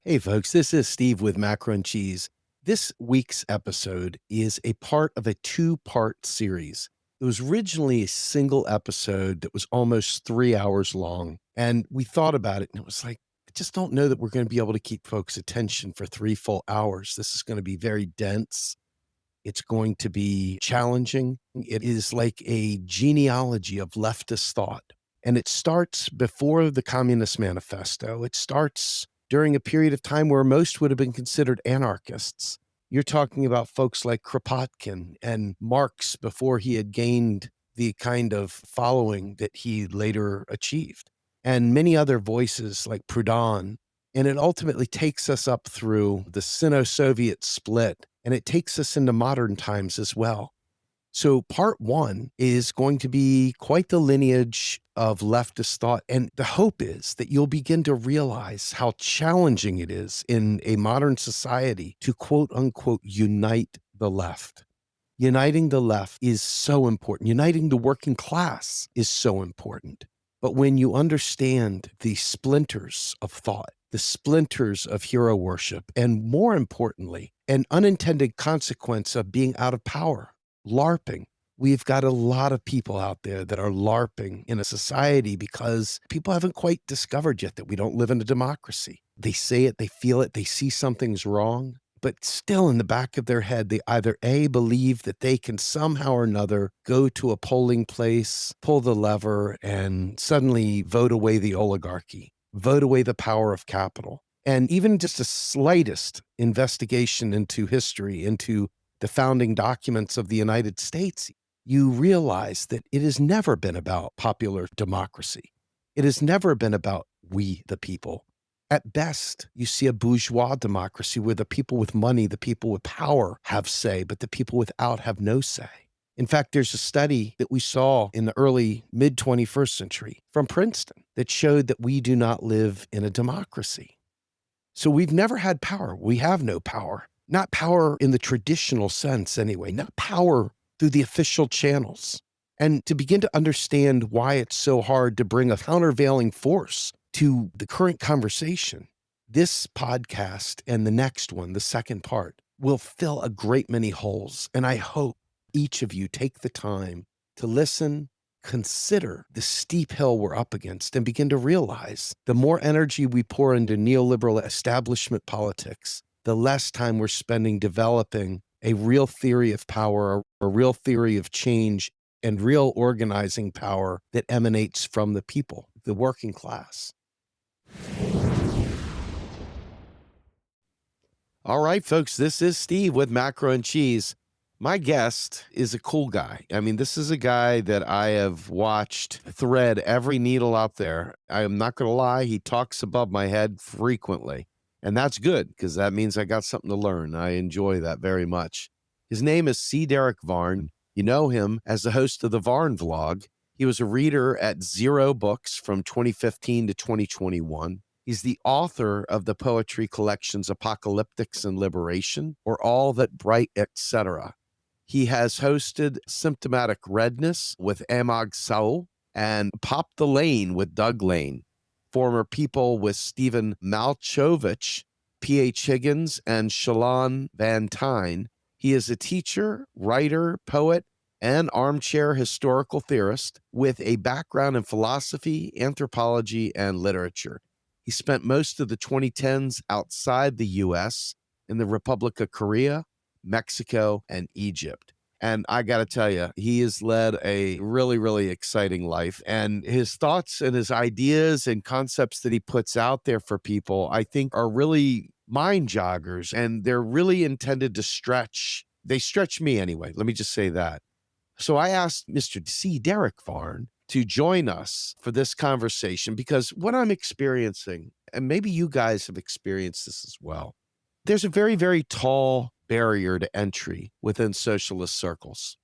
Hey folks, this is Steve with Macro and Cheese. This week's episode is a part of a two-part series. It was originally a single episode that was almost 3 hours long, and we thought about it, and it was like, I just don't know that we're going to be able to keep folks' attention for 3 full hours. This is going to be very dense. It's going to be challenging. It is like a genealogy of leftist thought. And it starts before the Communist Manifesto. It starts during a period of time where most would have been considered anarchists. You're talking about folks like Kropotkin and Marx before he had gained the kind of following that he later achieved, and many other voices like Proudhon. And it ultimately takes us up through the Sino-Soviet split, and it takes us into modern times as well. So part one is going to be quite the lineage of leftist thought. And the hope is that you'll begin to realize how challenging it is in a modern society to quote unquote unite the left. Uniting the left is so important. Uniting the working class is so important. But when you understand the splinters of thought, the splinters of hero worship, and more importantly, an unintended consequence of being out of power, LARPing. We've got a lot of people out there that are LARPing in a society because people haven't quite discovered yet that we don't live in a democracy. They say it, they feel it, they see something's wrong, but still in the back of their head, they either A, believe that they can somehow or another go to a polling place, pull the lever, and suddenly vote away the oligarchy, vote away the power of capital. And even just the slightest investigation into history, into the founding documents of the United States, you realize that it has never been about popular democracy. It has never been about we, the people. At best, you see a bourgeois democracy where the people with money, the people with power have say, but the people without have no say. In fact, there's a study that we saw in the early mid-21st century from Princeton that showed that we do not live in a democracy. So we've never had power. We have no power. Not power in the traditional sense anyway, not power through the official channels. And to begin to understand why it's so hard to bring a countervailing force to the current conversation, this podcast and the next one, the second part, will fill a great many holes. And I hope each of you take the time to listen, consider the steep hill we're up against, and begin to realize the more energy we pour into neoliberal establishment politics, the less time we're spending developing a real theory of power, a real theory of change, and real organizing power that emanates from the people, the working class. All right, folks, this is Steve with Macro and Cheese. My guest is a cool guy. I mean, this is a guy that I have watched thread every needle out there. I am not going to lie, he talks above my head frequently. And that's good, because that means I got something to learn. I enjoy that very much. His name is C. Derick Varn. You know him as the host of the Varn Vlog. He was a reader at Zero Books from 2015 to 2021. He's the author of the poetry collections Apocalyptics and Liberation, or All That Bright, Etcetera. He has hosted Symptomatic Redness with Amag Saul and Pop the Lane with Doug Lane. Former people with Stephen Malchovich, P.H. Higgins, and Shalon Van Tyne. He is a teacher, writer, poet, and armchair historical theorist with a background in philosophy, anthropology, and literature. He spent most of the 2010s outside the U.S. in the Republic of Korea, Mexico, and Egypt. And I got to tell you, he has led a really, really exciting life. And his thoughts and his ideas and concepts that he puts out there for people, I think, are really mind joggers. And they're really intended to stretch. They stretch me anyway. Let me just say that. So I asked Mr. C. Derick Varn to join us for this conversation because what I'm experiencing, and maybe you guys have experienced this as well, there's a very, very tall barrier to entry within socialist circles.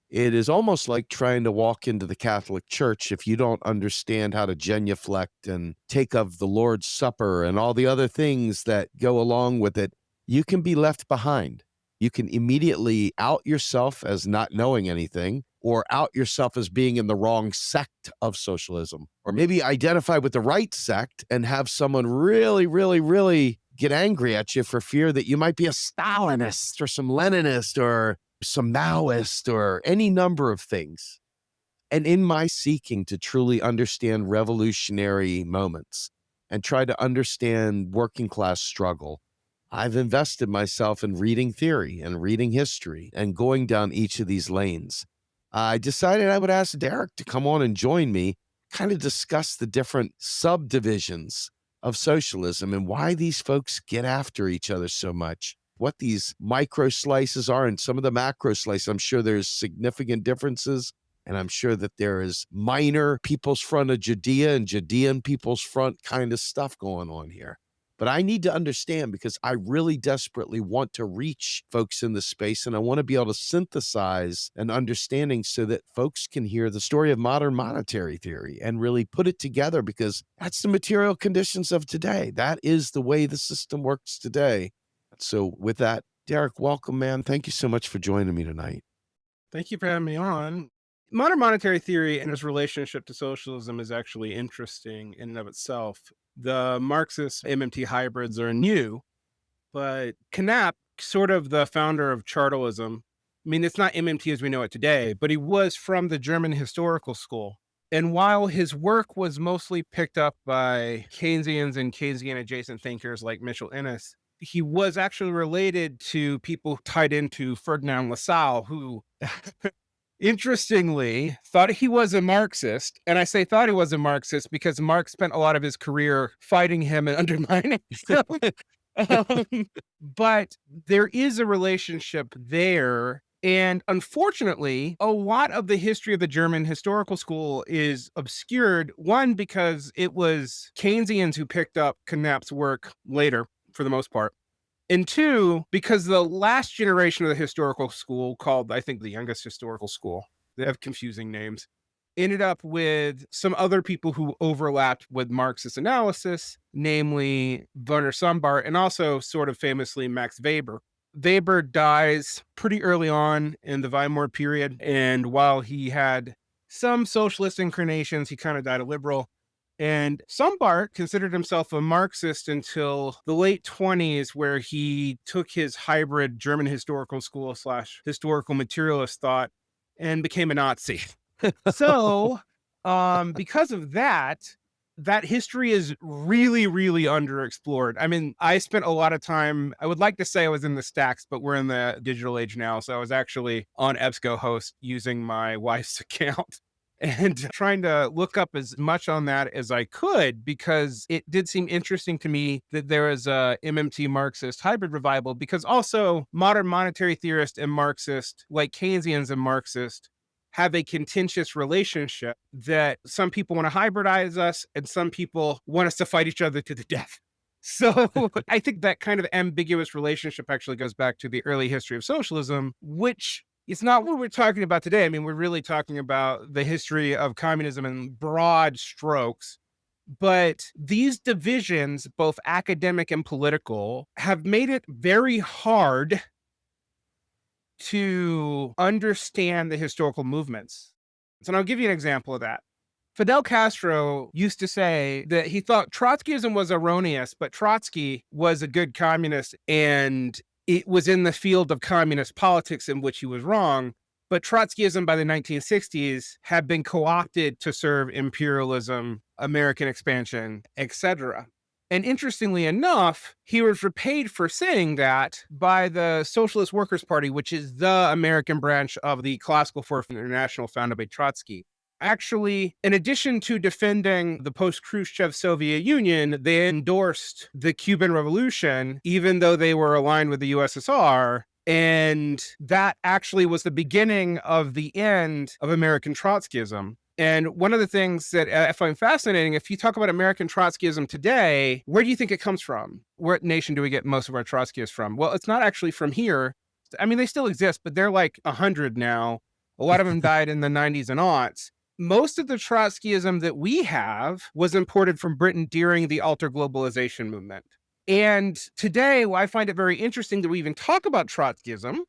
It is almost like trying to walk into the Catholic Church if you don't understand how to genuflect and take of the Lord's Supper and all the other things that go along with it. You can be left behind. You can immediately out yourself as not knowing anything, or out yourself as being in the wrong sect of socialism, or maybe identify with the right sect and have someone really, really, really get angry at you for fear that you might be a Stalinist or some Leninist or some Maoist or any number of things. And in my seeking to truly understand revolutionary moments and try to understand working class struggle, I've invested myself in reading theory and reading history and going down each of these lanes. I decided I would ask Derick to come on and join me, kind of discuss the different subdivisions of socialism and why these folks get after each other so much, what these micro slices are and some of the macro slices. I'm sure there's significant differences, and I'm sure that there is minor People's Front of Judea and Judean People's Front kind of stuff going on here. But I need to understand because I really desperately want to reach folks in this space, and I want to be able to synthesize an understanding so that folks can hear the story of modern monetary theory and really put it together, because that's the material conditions of today. That is the way the system works today. So with that, Derick, welcome, man. Thank you so much for joining me tonight. Thank you for having me on. Modern monetary theory and its relationship to socialism is actually interesting in and of itself. The Marxist MMT hybrids are new, but Knapp, sort of the founder of Chartism, I mean, it's not MMT as we know it today, but he was from the German historical school. And while his work was mostly picked up by Keynesians and Keynesian adjacent thinkers like Mitchell Innes, he was actually related to people tied into Ferdinand Lassalle, who interestingly thought he was a Marxist. And I say thought he was a Marxist because Marx spent a lot of his career fighting him and undermining him. But there is a relationship there. And unfortunately, a lot of the history of the German historical school is obscured. One, because it was Keynesians who picked up Knapp's work later, for the most part. And two, because the last generation of the historical school, called, I think, the youngest historical school, they have confusing names, ended up with some other people who overlapped with Marxist analysis, namely Werner Sombart and also sort of famously Max Weber. Weber dies pretty early on in the Weimar period, and while he had some socialist inclinations, he kind of died a liberal. And Sombart considered himself a Marxist until the late 20s, where he took his hybrid German historical school / historical materialist thought and became a Nazi. So, because of that, that history is really, really underexplored. I mean, I spent a lot of time, I would like to say I was in the stacks, but we're in the digital age now. So I was actually on EBSCOhost using my wife's account and trying to look up as much on that as I could, because it did seem interesting to me that there is a MMT Marxist hybrid revival, because also modern monetary theorists and Marxist, like Keynesians and Marxist, have a contentious relationship that some people want to hybridize us and some people want us to fight each other to the death. So I think that kind of ambiguous relationship actually goes back to the early history of socialism, which is not what we're talking about today. I mean, we're really talking about the history of communism in broad strokes. But these divisions, both academic and political, have made it very hard to understand the historical movements. So I'll give you an example of that. Fidel Castro used to say that he thought Trotskyism was erroneous, but Trotsky was a good communist, and it was in the field of communist politics in which he was wrong. But Trotskyism by the 1960s had been co-opted to serve imperialism, American expansion, etc. And interestingly enough, he was repaid for saying that by the Socialist Workers' Party, which is the American branch of the Classical Fourth International founded by Trotsky. Actually, in addition to defending the post-Khrushchev Soviet Union, they endorsed the Cuban Revolution, even though they were aligned with the USSR. And that actually was the beginning of the end of American Trotskyism. And one of the things that I find fascinating, if you talk about American Trotskyism today, where do you think it comes from? What nation do we get most of our Trotskyists from? Well, it's not actually from here. I mean, they still exist, but they're like 100 now. A lot of them died in the 90s and aughts. Most of the Trotskyism that we have was imported from Britain during the alter globalization movement. And today, I find it very interesting that we even talk about Trotskyism,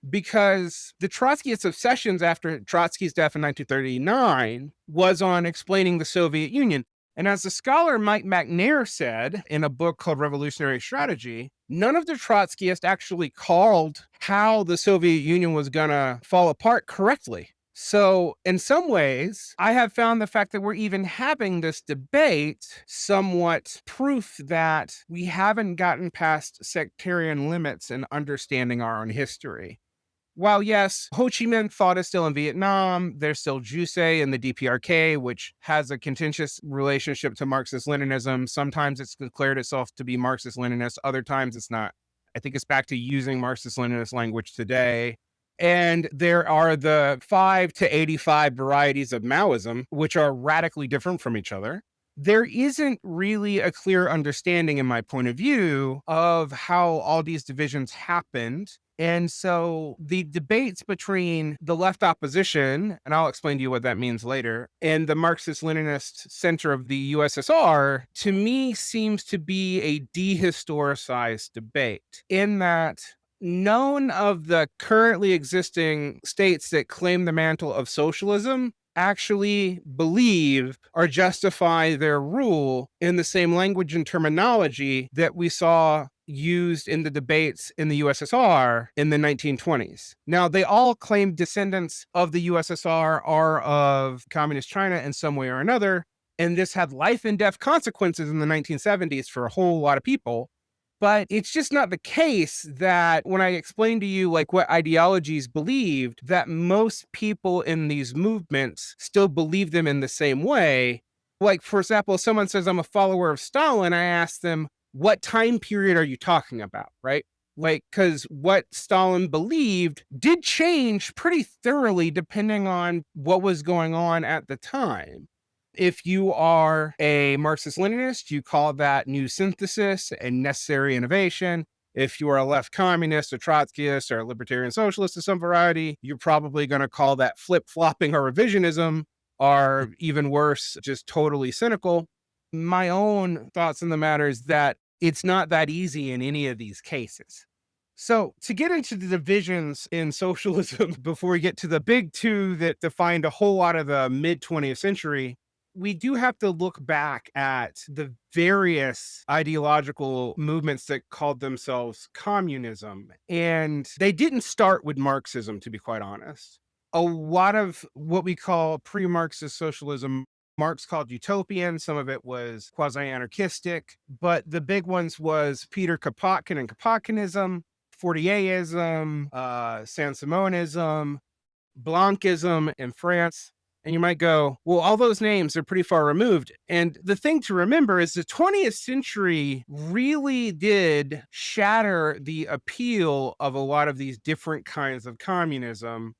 because the Trotskyist obsessions after Trotsky's death in 1939 was on explaining the Soviet Union. And as the scholar Mike McNair said in a book called Revolutionary Strategy, none of the Trotskyists actually called how the Soviet Union was going to fall apart correctly. So, in some ways, I have found the fact that we're even having this debate somewhat proof that we haven't gotten past sectarian limits in understanding our own history. While yes, Ho Chi Minh thought is still in Vietnam, there's still Jusei in the DPRK, which has a contentious relationship to Marxist-Leninism. Sometimes it's declared itself to be Marxist-Leninist, other times it's not. I think it's back to using Marxist-Leninist language today. And there are the 5 to 85 varieties of Maoism, which are radically different from each other. There isn't really a clear understanding, in my point of view, of how all these divisions happened. And so the debates between the left opposition, and I'll explain to you what that means later, and the Marxist-Leninist center of the USSR, to me seems to be a dehistoricized debate in that none of the currently existing states that claim the mantle of socialism actually believe or justify their rule in the same language and terminology that we saw used in the debates in the USSR in the 1920s. Now, they all claim descendants of the USSR are of communist China in some way or another, and this had life and death consequences in the 1970s for a whole lot of people. But it's just not the case that when I explain to you like what ideologies believed, that most people in these movements still believe them in the same way. Like, for example, if someone says I'm a follower of Stalin, I ask them, what time period are you talking about, right? Like, because what Stalin believed did change pretty thoroughly depending on what was going on at the time. If you are a Marxist-Leninist, you call that new synthesis and necessary innovation. If you are a left communist, a Trotskyist, or a libertarian socialist of some variety, you're probably going to call that flip-flopping or revisionism, or even worse, just totally cynical. My own thoughts on the matter is that it's not that easy in any of these cases. So, to get into the divisions in socialism before we get to the big two that defined a whole lot of the mid 20th century, we do have to look back at the various ideological movements that called themselves communism. And they didn't start with Marxism, to be quite honest. A lot of what we call pre-Marxist socialism, Marx called utopian. Some of it was quasi-anarchistic, but the big ones was Peter Kropotkin and Kropotkinism, Fourierism, Saint-Simonism, Blanchism in France. And you might go, well, all those names are pretty far removed. And the thing to remember is the 20th century really did shatter the appeal of a lot of these different kinds of communism.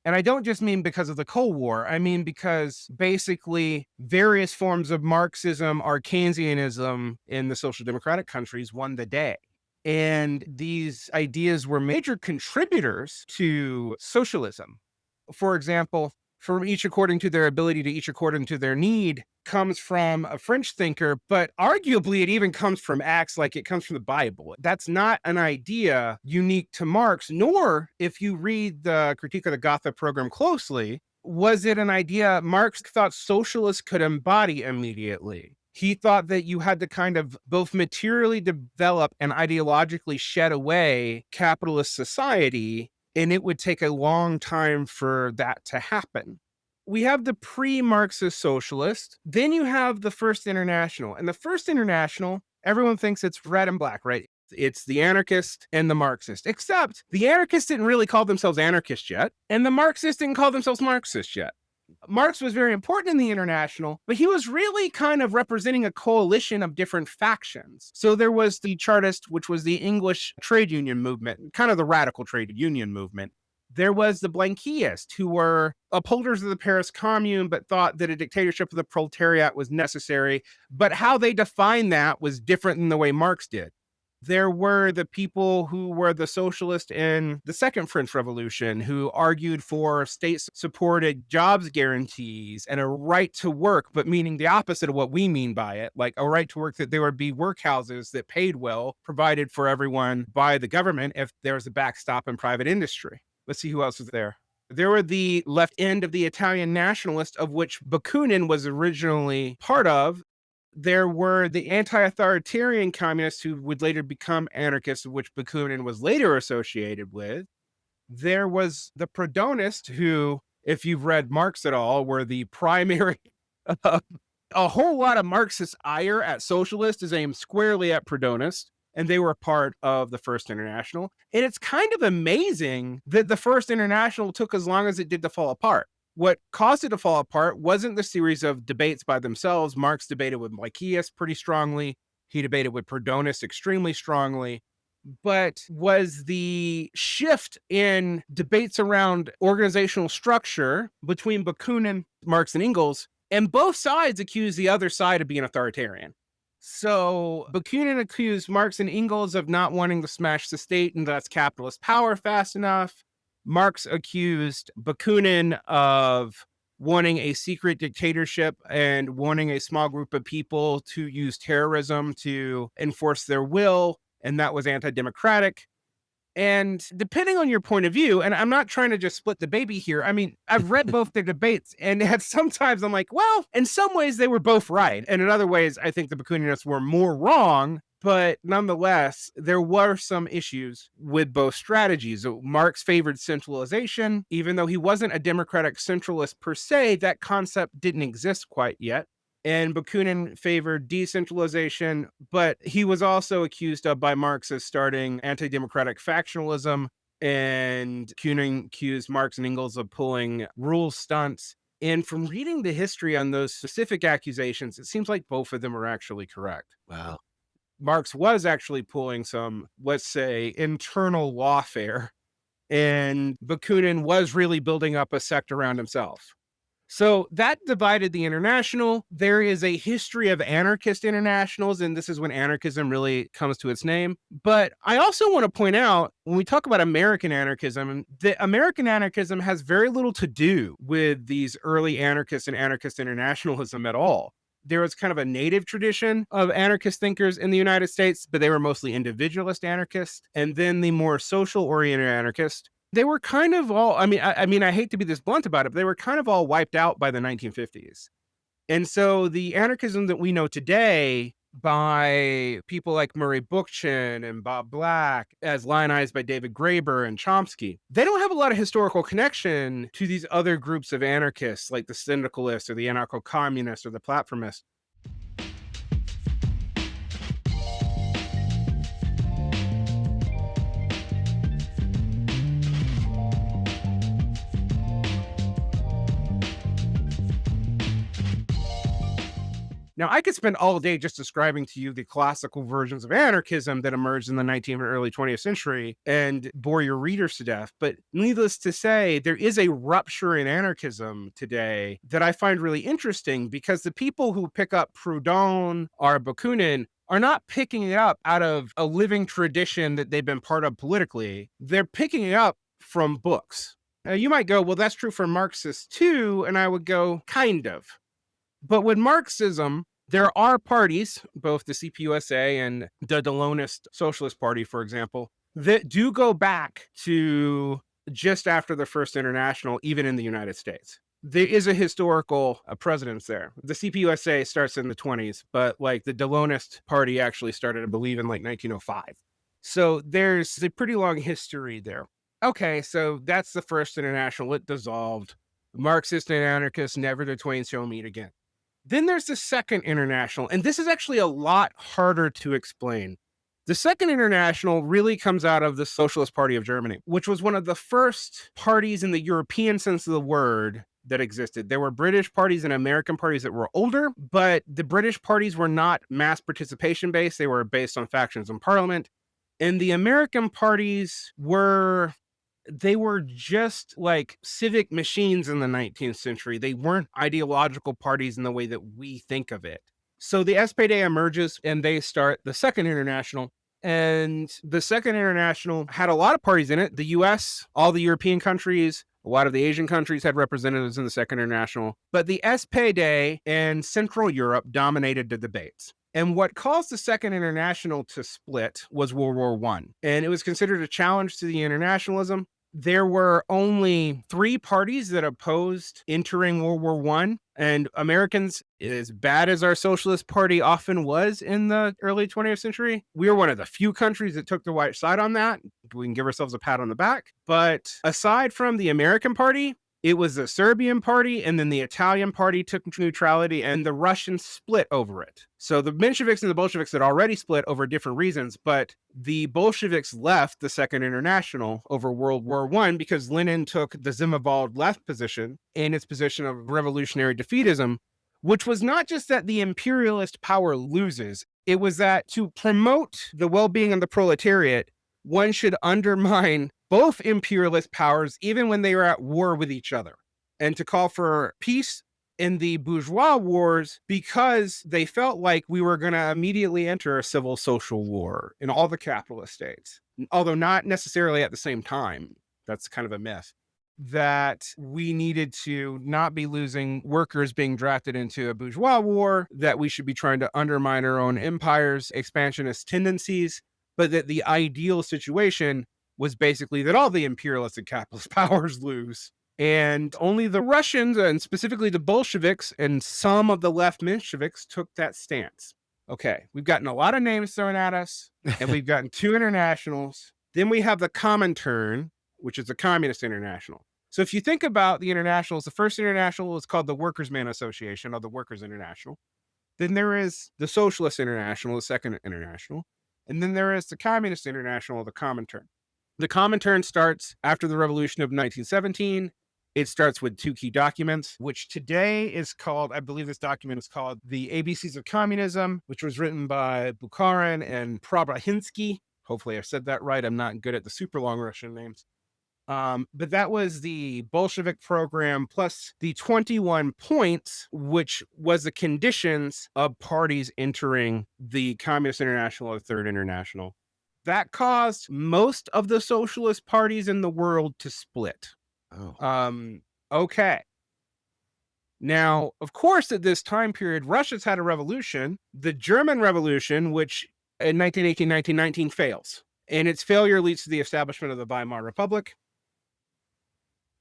And I don't just mean because of the Cold War. I mean because basically various forms of Marxism or Keynesianism in the social democratic countries won the day. And these ideas were major contributors to socialism. For example, from each according to their ability to each according to their need comes from a French thinker, but arguably it even comes from Acts, like it comes from the Bible. That's not an idea unique to Marx, nor if you read the Critique of the Gotha program closely, was it an idea Marx thought socialists could embody immediately. He thought that you had to kind of both materially develop and ideologically shed away capitalist society, and it would take a long time for that to happen. We have the pre-Marxist socialist. Then you have the First International. And the First International, everyone thinks it's red and black, right? It's the anarchist and the Marxist. Except the anarchists didn't really call themselves anarchists yet, and the Marxists didn't call themselves Marxists yet. Marx was very important in the International, but he was really kind of representing a coalition of different factions. So there was the Chartist, which was the English trade union movement, kind of the radical trade union movement. There was the Blanquists, who were upholders of the Paris Commune, but thought that a dictatorship of the proletariat was necessary. But how they defined that was different than the way Marx did. There were the people who were the socialists in the Second French Revolution, who argued for state-supported jobs guarantees and a right to work, but meaning the opposite of what we mean by it, like a right to work that there would be workhouses that paid well, provided for everyone by the government if there was a backstop in private industry. Let's see who else was there. There were the left end of the Italian nationalists, of which Bukharin was originally part of. There were the anti-authoritarian communists who would later become anarchists, which Bakunin was later associated with. There was the Proudhonists who, if you've read Marx at all, were the primary. A whole lot of Marxist ire at Socialist is aimed squarely at Proudhonists, and they were part of the First International. And it's kind of amazing that the First International took as long as it did to fall apart. What caused it to fall apart wasn't the series of debates by themselves. Marx debated with Lyceus pretty strongly. He debated with Proudhonists extremely strongly, but was the shift in debates around organizational structure between Bakunin, Marx, and Engels. And both sides accused the other side of being authoritarian. So Bakunin accused Marx and Engels of not wanting to smash the state and thus capitalist power fast enough. Marx accused Bakunin of wanting a secret dictatorship and wanting a small group of people to use terrorism to enforce their will, and that was anti-democratic. And depending on your point of view, and I'm not trying to just split the baby here. I mean, I've read both their debates, and at sometimes I'm like, well, in some ways they were both right. And in other ways, I think the Bakunianists were more wrong. But nonetheless, there were some issues with both strategies. Marx favored centralization. Even though he wasn't a democratic centralist per se, that concept didn't exist quite yet. And Bakunin favored decentralization, but he was also accused of by Marx as starting anti-democratic factionalism, and Bakunin accused Marx and Engels of pulling rule stunts. And from reading the history on those specific accusations, it seems like both of them are actually correct. Wow. Marx was actually pulling some, let's say, internal lawfare, and Bakunin was really building up a sect around himself. So that divided the international. There is a history of anarchist internationals, and this is when anarchism really comes to its name. But I also want to point out, when we talk about American anarchism, that American anarchism has very little to do with these early anarchists and anarchist internationalism at all. There was kind of a native tradition of anarchist thinkers in the United States, but they were mostly individualist anarchists. And then the more social-oriented anarchists, they were kind of all, I hate to be this blunt about it, but they were kind of all wiped out by the 1950s. And so the anarchism that we know today by people like Murray Bookchin and Bob Black, as lionized by David Graeber and Chomsky, they don't have a lot of historical connection to these other groups of anarchists like the syndicalists or the anarcho-communists or the platformists. Now, I could spend all day just describing to you the classical versions of anarchism that emerged in the 19th and early 20th century and bore your readers to death. But needless to say, there is a rupture in anarchism today that I find really interesting, because the people who pick up Proudhon or Bakunin are not picking it up out of a living tradition that they've been part of politically. They're picking it up from books. Now, you might go, well, that's true for Marxists too. And I would go, kind of. But with Marxism, there are parties, both the CPUSA and the Delonist Socialist Party, for example, that do go back to just after the First International, even in the United States. There is a historical precedence there. The CPUSA starts in the 20s, but like the Delonist Party actually started, I believe, in like 1905. So there's a pretty long history there. Okay, so that's the First International. It dissolved. Marxists and anarchists, never the twain shall meet again. Then there's the Second International, and this is actually a lot harder to explain. The Second International really comes out of the Socialist Party of Germany, which was one of the first parties in the European sense of the word that existed. There were British parties and American parties that were older, but the British parties were not mass participation based. They were based on factions in parliament. And the American parties were just like civic machines in the 19th century. They weren't ideological parties in the way that we think of it. So the SPD emerges and they start the Second International. And the Second International had a lot of parties in it. The US, all the European countries, a lot of the Asian countries had representatives in the Second International. But the SPD and Central Europe dominated the debates. And what caused the Second International to split was World War I. And it was considered a challenge to the internationalism. There were only 3 parties that opposed entering World War I. And Americans, as bad as our Socialist Party often was in the early 20th century, we were one of the few countries that took the right side on that. We can give ourselves a pat on the back. But aside from the American Party, it was the Serbian party, and then the Italian party took neutrality, and the Russians split over it. So the Mensheviks and the Bolsheviks had already split over different reasons, but the Bolsheviks left the Second International over World War I because Lenin took the Zimmerwald left position in its position of revolutionary defeatism, which was not just that the imperialist power loses, it was that to promote the well-being of the proletariat, one should undermine both imperialist powers, even when they were at war with each other, and to call for peace in the bourgeois wars because they felt like we were going to immediately enter a civil social war in all the capitalist states, although not necessarily at the same time. That's kind of a myth. That we needed to not be losing workers being drafted into a bourgeois war, that we should be trying to undermine our own empire's expansionist tendencies, but that the ideal situation was basically that all the imperialist and capitalist powers lose. And only the Russians, and specifically the Bolsheviks and some of the left Mensheviks, took that stance. Okay, we've gotten a lot of names thrown at us, and we've gotten two internationals. Then we have the Comintern, which is the Communist International. So if you think about the internationals, the first international is called the Workers' Man Association, or the Workers' International. Then there is the Socialist International, the second international. And then there is the Communist International, the Comintern. The Comintern starts after the revolution of 1917. It starts with two key documents, which today is called, I believe this document is called The ABCs of Communism, which was written by Bukharin and Preobrajensky. Hopefully I said that right. I'm not good at the super long Russian names. But that was the Bolshevik program plus the 21 points, which was the conditions of parties entering the Communist International or Third International. That caused most of the socialist parties in the world to split. Oh. Okay. Now, of course, at this time period, Russia's had a revolution. The German Revolution, which in 1918, 1919 fails. And its failure leads to the establishment of the Weimar Republic.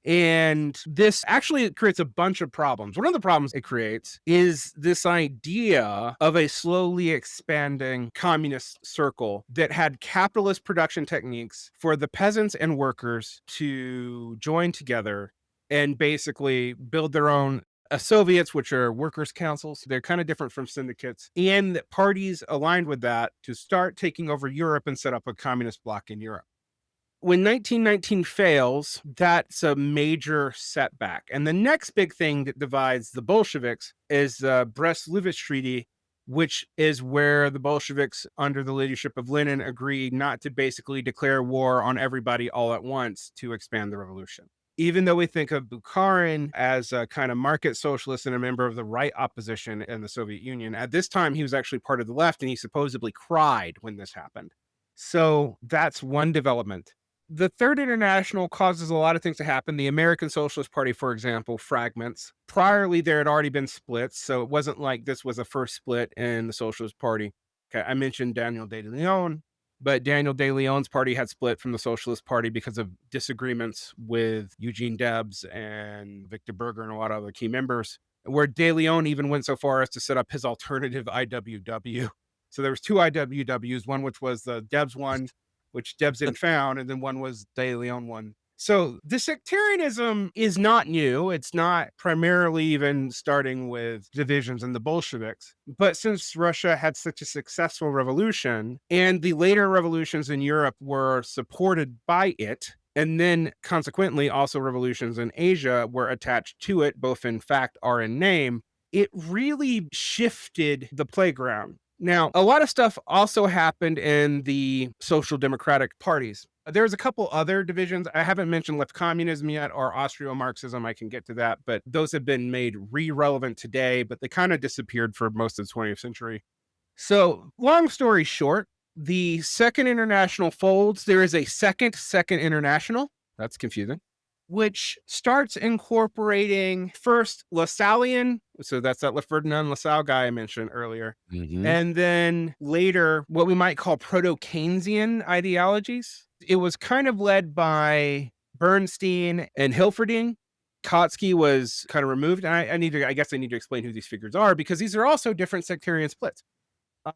And this actually creates a bunch of problems. One of the problems it creates is this idea of a slowly expanding communist circle that had capitalist production techniques for the peasants and workers to join together and basically build their own Soviets, which are workers' councils. They're kind of different from syndicates. And that parties aligned with that to start taking over Europe and set up a communist bloc in Europe. When 1919 fails, that's a major setback. And the next big thing that divides the Bolsheviks is the Brest-Litovsk Treaty, which is where the Bolsheviks, under the leadership of Lenin, agreed not to basically declare war on everybody all at once to expand the revolution. Even though we think of Bukharin as a kind of market socialist and a member of the right opposition in the Soviet Union, at this time he was actually part of the left, and he supposedly cried when this happened. So that's one development. The Third International causes a lot of things to happen. The American Socialist Party, for example, fragments. Priorly, there had already been splits, so it wasn't like this was a first split in the Socialist Party. Okay, I mentioned Daniel de Leon, but Daniel de Leon's party had split from the Socialist Party because of disagreements with Eugene Debs and Victor Berger and a lot of other key members, where de Leon even went so far as to set up his alternative IWW. So there was two IWWs, one which was the Debs one, which Debs didn't found, and then one was De Leon one. So the sectarianism is not new. It's not primarily even starting with divisions in the Bolsheviks. But since Russia had such a successful revolution, and the later revolutions in Europe were supported by it, and then consequently also revolutions in Asia were attached to it, both in fact or in name, it really shifted the playground. Now, a lot of stuff also happened in the social democratic parties. There's a couple other divisions. I haven't mentioned left communism yet or Austro-Marxism. I can get to that, but those have been made re-relevant today, but they kind of disappeared for most of the 20th century. So, long story short, the Second International folds. There is a second International. That's confusing. Which starts incorporating first Lassallean, so that's that Ferdinand Lassalle guy I mentioned earlier, and then later what we might call proto-Keynesian ideologies. It was kind of led by Bernstein and Hilferding, Trotsky was kind of removed. And I guess I need to explain who these figures are because these are also different sectarian splits.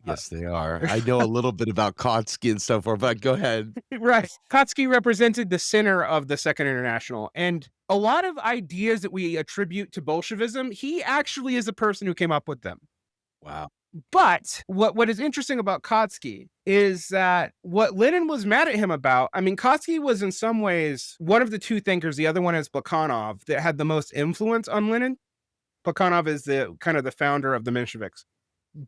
Yes, they are. I know a little bit about Trotsky and so forth, but go ahead. Right. Trotsky represented the center of the Second International. And a lot of ideas that we attribute to Bolshevism, he actually is the person who came up with them. Wow. But what is interesting about Trotsky is that what Lenin was mad at him about, I mean, Trotsky was in some ways one of the two thinkers, the other one is Bukhanov, that had the most influence on Lenin. Bukhanov is the kind of the founder of the Mensheviks,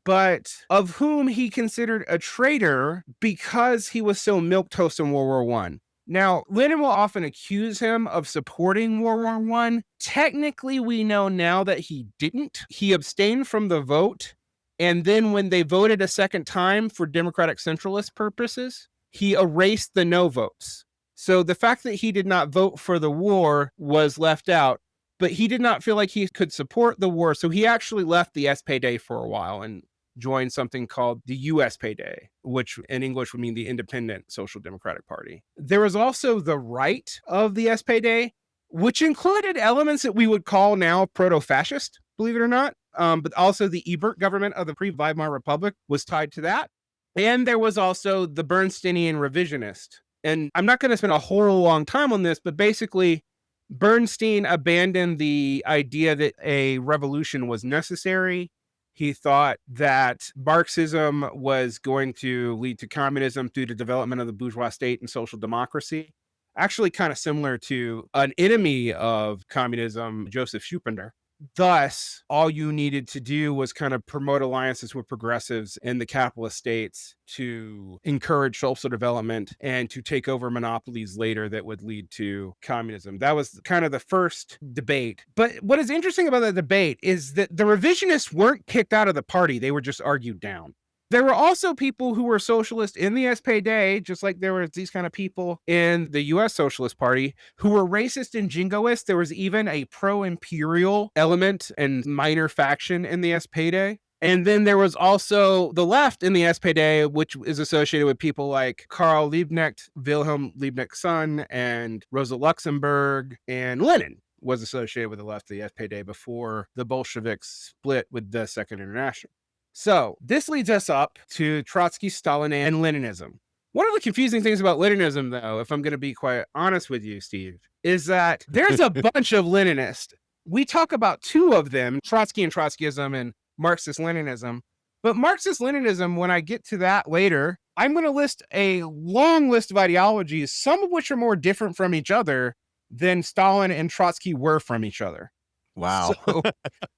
but of whom he considered a traitor because he was so milquetoast in World War One. Now, Lenin will often accuse him of supporting World War One. Technically, we know now that he didn't. He abstained from the vote. And then when they voted a second time for democratic centralist purposes, he erased the no votes. So the fact that he did not vote for the war was left out, but he did not feel like he could support the war. So he actually left the SPD for a while and joined something called the USPD, which in English would mean the Independent Social Democratic Party. There was also the right of the SPD, which included elements that we would call now proto-fascist, believe it or not. But also the Ebert government of the pre-Weimar Republic was tied to that. And there was also the Bernsteinian revisionist. And I'm not going to spend a whole long time on this, but basically Bernstein abandoned the idea that a revolution was necessary. He thought that Marxism was going to lead to communism through the development of the bourgeois state and social democracy. Actually, kind of similar to an enemy of communism, Joseph Schumpeter. Thus, all you needed to do was kind of promote alliances with progressives in the capitalist states to encourage social development and to take over monopolies later that would lead to communism. That was kind of the first debate. But what is interesting about the debate is that the revisionists weren't kicked out of the party. They were just argued down. There were also people who were socialist in the SPD, just like there were these kind of people in the US Socialist Party who were racist and jingoist. There was even a pro-imperial element and minor faction in the SPD. And then there was also the left in the SPD, which is associated with people like Karl Liebknecht, Wilhelm Liebknecht's son, and Rosa Luxemburg, and Lenin was associated with the left of the SPD before the Bolsheviks split with the Second International. So this leads us up to Trotsky, Stalin, and Leninism. One of the confusing things about Leninism, though, if I'm going to be quite honest with you, Steve, is that there's a bunch of Leninists. We talk about two of them, Trotsky and Trotskyism and Marxist-Leninism. But Marxist-Leninism, when I get to that later, I'm going to list a long list of ideologies, some of which are more different from each other than Stalin and Trotsky were from each other. Wow.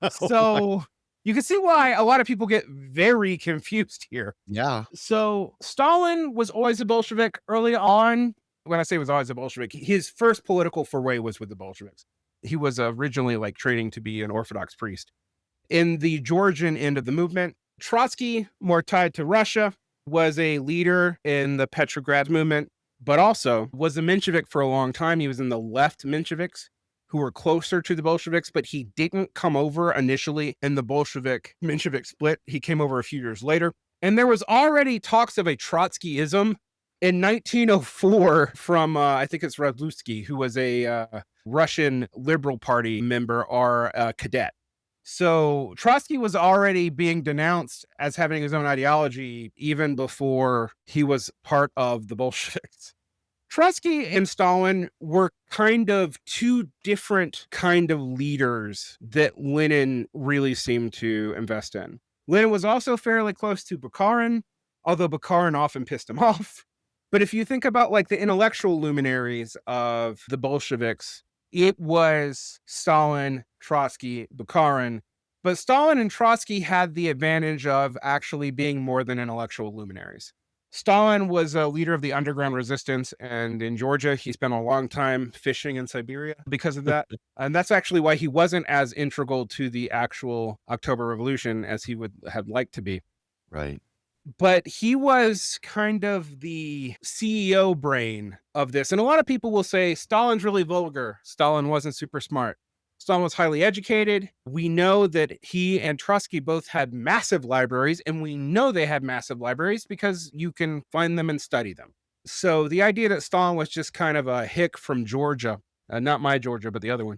So you can see why a lot of people get very confused here. Yeah. So Stalin was always a Bolshevik early on. When I say was always a Bolshevik, his first political foray was with the Bolsheviks. He was originally like training to be an Orthodox priest. In the Georgian end of the movement, Trotsky, more tied to Russia, was a leader in the Petrograd movement, but also was a Menshevik for a long time. He was in the left Mensheviks, who were closer to the Bolsheviks, but he didn't come over initially in the Bolshevik-Menshevik split. He came over a few years later. And there was already talks of a Trotskyism in 1904 from, I think it's Radlutsky, who was a Russian Liberal Party member or a cadet. So Trotsky was already being denounced as having his own ideology even before he was part of the Bolsheviks. Trotsky and Stalin were kind of two different kind of leaders that Lenin really seemed to invest in. Lenin was also fairly close to Bukharin, although Bukharin often pissed him off. But if you think about like the intellectual luminaries of the Bolsheviks, it was Stalin, Trotsky, Bukharin. But Stalin and Trotsky had the advantage of actually being more than intellectual luminaries. Stalin was a leader of the underground resistance, and in Georgia, he spent a long time fishing in Siberia because of that. And that's actually why he wasn't as integral to the actual October Revolution as he would have liked to be. Right. But he was kind of the CEO brain of this. And a lot of people will say Stalin's really vulgar. Stalin wasn't super smart. Stalin was highly educated. We know that he and Trotsky both had massive libraries, and we know they had massive libraries because you can find them and study them. So the idea that Stalin was just kind of a hick from Georgia, not my Georgia, but the other one,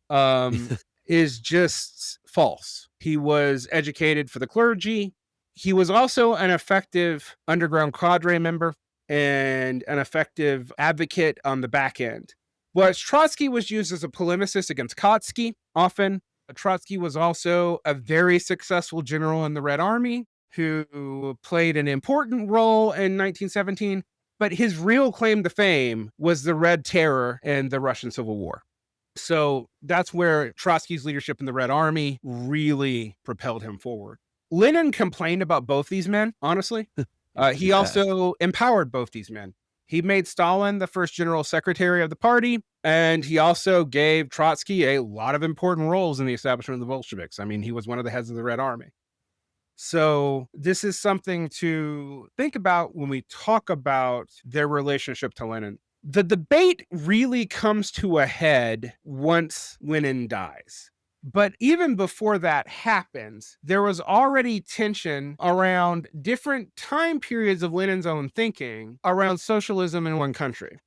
is just false. He was educated for the clergy. He was also an effective underground cadre member and an effective advocate on the back end. Whereas Trotsky was used as a polemicist against Kautsky often. Trotsky was also a very successful general in the Red Army who played an important role in 1917, but his real claim to fame was the Red Terror and the Russian Civil War. So that's where Trotsky's leadership in the Red Army really propelled him forward. Lenin complained about both these men, honestly. He also empowered both these men. He made Stalin the first general secretary of the party, and he also gave Trotsky a lot of important roles in the establishment of the Bolsheviks. I mean, he was one of the heads of the Red Army. So this is something to think about when we talk about their relationship to Lenin. The debate really comes to a head once Lenin dies. But even before that happens, there was already tension around different time periods of Lenin's own thinking around socialism in one country.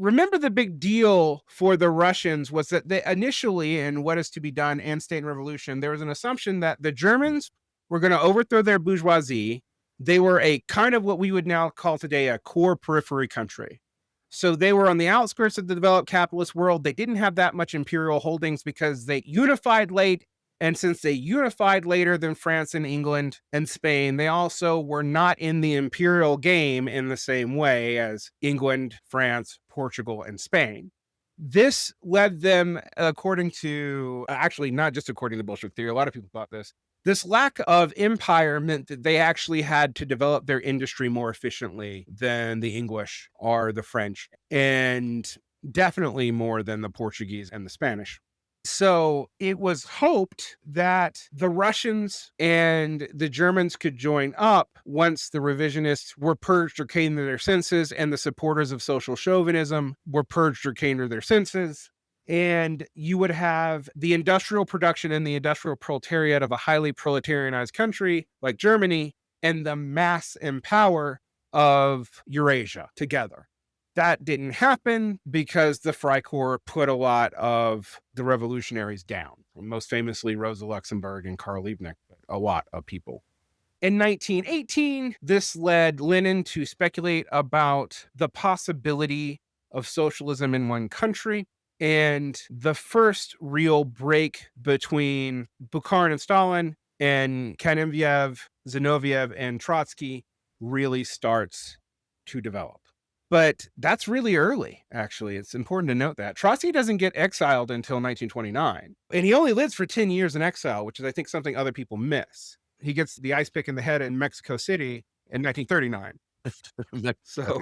Remember, the big deal for the Russians was that they initially, in What Is to Be Done and State and Revolution, there was an assumption that the Germans were going to overthrow their bourgeoisie. They were a kind of what we would now call today a core periphery country. So they were on the outskirts of the developed capitalist world. They didn't have that much imperial holdings because they unified late. And since they unified later than France and England and Spain, they also were not in the imperial game in the same way as England, France, Portugal, and Spain. This led them, according to, actually not just according to Bolshevik theory, a lot of people thought this lack of empire meant that they actually had to develop their industry more efficiently than the English or the French, and definitely more than the Portuguese and the Spanish. So it was hoped that the Russians and the Germans could join up once the revisionists were purged or came to their senses, and the supporters of social chauvinism were purged or came to their senses. And you would have the industrial production and the industrial proletariat of a highly proletarianized country like Germany and the mass and power of Eurasia together. That didn't happen because the Freikorps put a lot of the revolutionaries down, most famously Rosa Luxemburg and Karl Liebknecht, a lot of people. In 1918, this led Lenin to speculate about the possibility of socialism in one country. And the first real break between Bukharin and Stalin and Kamenev, Zinoviev, and Trotsky really starts to develop. But that's really early, actually. It's important to note that. Trotsky doesn't get exiled until 1929. And he only lives for 10 years in exile, which is, I think, something other people miss. He gets the ice pick in the head in Mexico City in 1939. So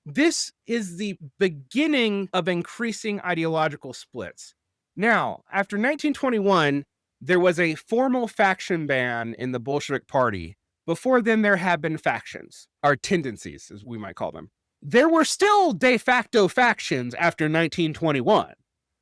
this is the beginning of increasing ideological splits. Now, after 1921, there was a formal faction ban in the Bolshevik Party. Before then, there had been factions, or tendencies, as we might call them. There were still de facto factions after 1921.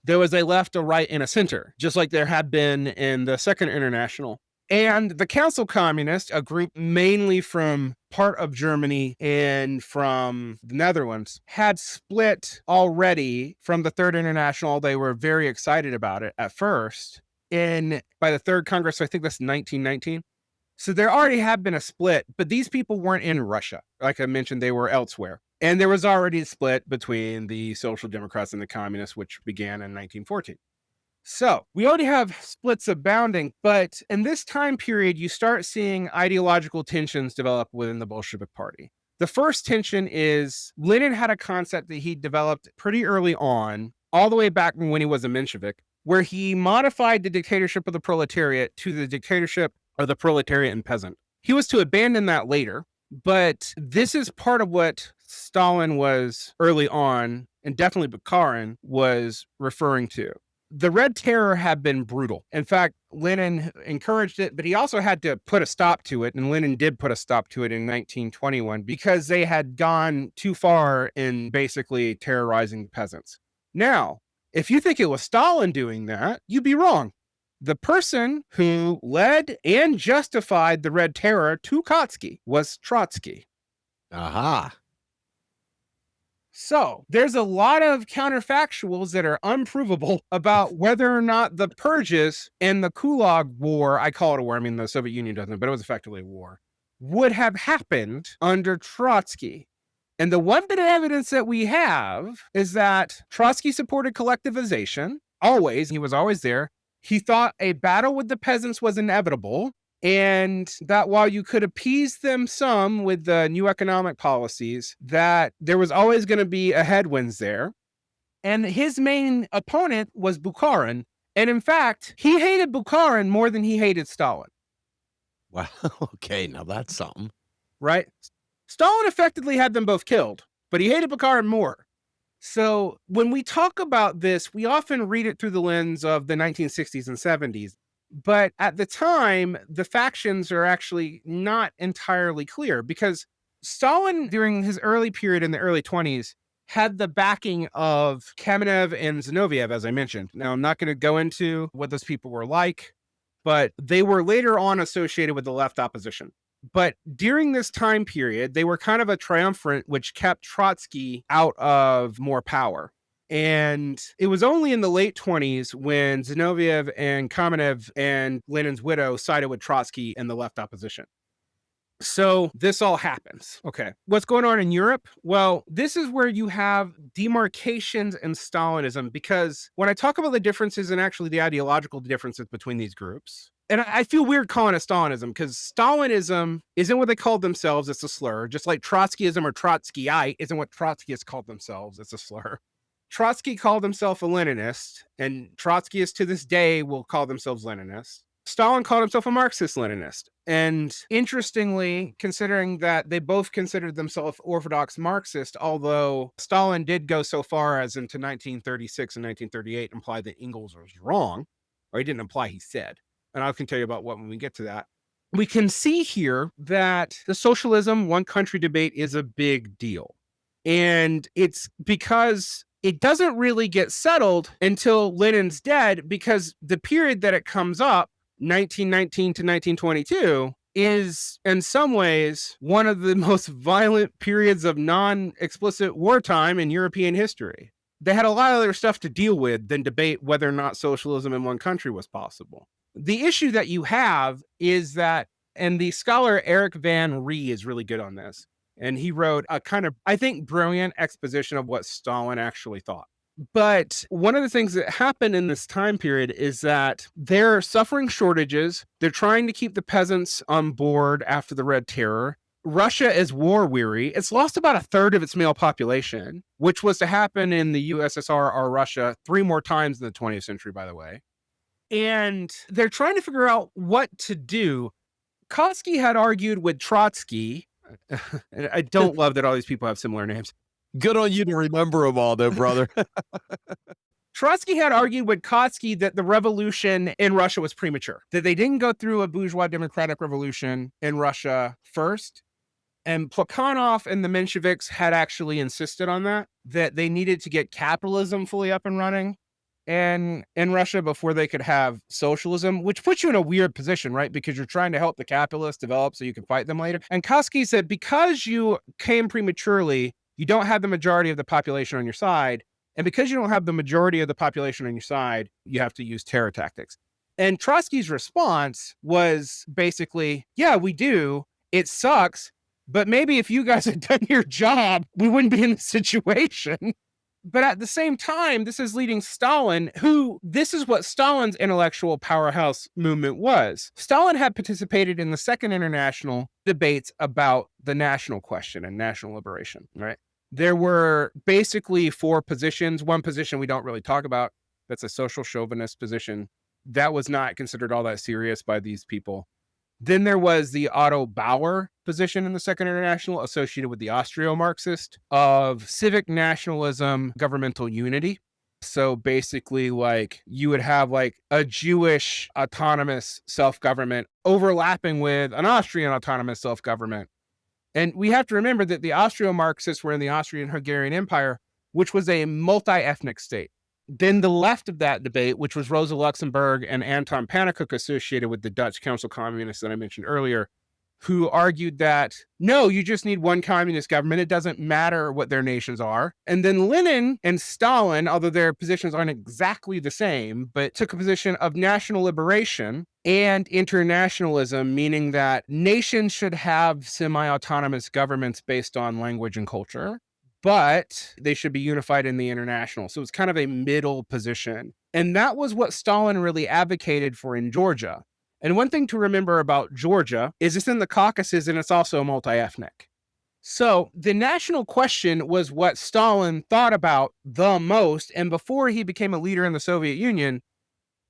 There was a left, a right, and a center, just like there had been in the Second International. And the Council Communists, a group mainly from part of Germany and from the Netherlands, had split already from the Third International. They were very excited about it at first. And by the Third Congress, I think that's 1919. So there already had been a split, but these people weren't in Russia. Like I mentioned, they were elsewhere. And there was already a split between the Social Democrats and the Communists, which began in 1914. So we already have splits abounding, but in this time period, you start seeing ideological tensions develop within the Bolshevik Party. The first tension is Lenin had a concept that he developed pretty early on, all the way back when he was a Menshevik, where he modified the dictatorship of the proletariat to the dictatorship of the proletariat and peasant. He was to abandon that later, but this is part of what Stalin was early on, and definitely Bukharin was referring to. The Red Terror had been brutal. In fact, Lenin encouraged it, but he also had to put a stop to it, and Lenin did put a stop to it in 1921 because they had gone too far in basically terrorizing peasants. Now, If you think it was Stalin doing that, you'd be wrong. The person who led and justified the Red Terror to Trotsky was Trotsky. Aha. So there's a lot of counterfactuals that are unprovable about whether or not the purges and the Gulag War, I call it a war, I mean, the Soviet Union doesn't, but it was effectively a war, would have happened under Trotsky. And the one bit of evidence that we have is that Trotsky supported collectivization, always. He was always there. He thought a battle with the peasants was inevitable, and that while you could appease them some with the new economic policies, that there was always going to be a headwinds there. And his main opponent was Bukharin. And in fact, he hated Bukharin more than he hated Stalin. Wow. Okay, now that's something. Right? Stalin effectively had them both killed, but he hated Bukharin more. So when we talk about this, we often read it through the lens of the 1960s and 70s. But at the time, the factions are actually not entirely clear because Stalin, during his early period in the early 20s, had the backing of Kamenev and Zinoviev, as I mentioned. Now, I'm not going to go into what those people were like, but they were later on associated with the left opposition. But during this time period, they were kind of a triumvirate, which kept Trotsky out of more power. And it was only in the late 20s when Zinoviev and Kamenev and Lenin's widow sided with Trotsky and the left opposition. So this all happens. Okay. What's going on in Europe? Well, this is where you have demarcations in Stalinism, because when I talk about the differences and actually the ideological differences between these groups, and I feel weird calling it Stalinism because Stalinism isn't what they called themselves. It's a slur. Just like Trotskyism or Trotskyite isn't what Trotskyists called themselves. It's a slur. Trotsky called himself a Leninist, and Trotskyists to this day will call themselves Leninists. Stalin called himself a Marxist-Leninist. And interestingly, considering that they both considered themselves orthodox Marxist, although Stalin did go so far as into 1936 and 1938 imply that Engels was wrong, or he didn't imply, he said. And I can tell you about what when we get to that. We can see here that the socialism one country debate is a big deal. And it's because it doesn't really get settled until Lenin's dead, because the period that it comes up, 1919 to 1922, is in some ways one of the most violent periods of non-explicit wartime in European history. They had a lot of other stuff to deal with than debate whether or not socialism in one country was possible. The issue that you have is that, and the scholar Eric Van Ree is really good on this, and he wrote a kind of, I think, brilliant exposition of what Stalin actually thought. But one of the things that happened in this time period is that they're suffering shortages. They're trying to keep the peasants on board after the Red Terror. Russia is war weary. It's lost about a third of its male population, which was to happen in the USSR or Russia 3 more times in the 20th century, by the way. And they're trying to figure out what to do. Trotsky had argued with Trotsky. I don't love that all these people have similar names. Good on you to remember them all, though, brother. Trotsky had argued with Trotsky that the revolution in Russia was premature, that they didn't go through a bourgeois democratic revolution in Russia first. And Plekhanov and the Mensheviks had actually insisted on that they needed to get capitalism fully up and running and in Russia before they could have socialism, which puts you in a weird position, right? Because you're trying to help the capitalists develop so you can fight them later. And Trotsky said, because you came prematurely, you don't have the majority of the population on your side. And because you don't have the majority of the population on your side, you have to use terror tactics. And Trotsky's response was basically, yeah, we do. It sucks. But maybe if you guys had done your job, we wouldn't be in this situation. But at the same time, this is leading Stalin, this is what Stalin's intellectual powerhouse movement was. Stalin had participated in the Second International debates about the national question and national liberation, right? There were basically 4 positions. One position we don't really talk about, that's a social chauvinist position. That was not considered all that serious by these people. Then there was the Otto Bauer position in the Second International associated with the Austro-Marxist of civic nationalism, governmental unity. So basically, like, you would have like a Jewish autonomous self-government overlapping with an Austrian autonomous self-government. And we have to remember that the Austro-Marxists were in the Austrian-Hungarian Empire, which was a multi-ethnic state. Then the left of that debate, which was Rosa Luxemburg and Anton Pannekoek, associated with the Dutch Council Communists that I mentioned earlier, who argued that, no, you just need one communist government. It doesn't matter what their nations are. And then Lenin and Stalin, although their positions aren't exactly the same, but took a position of national liberation and internationalism, meaning that nations should have semi-autonomous governments based on language and culture, but they should be unified in the international. So it's kind of a middle position. And that was what Stalin really advocated for in Georgia. And one thing to remember about Georgia is it's in the Caucasus and it's also multi-ethnic. So the national question was what Stalin thought about the most. And before he became a leader in the Soviet Union,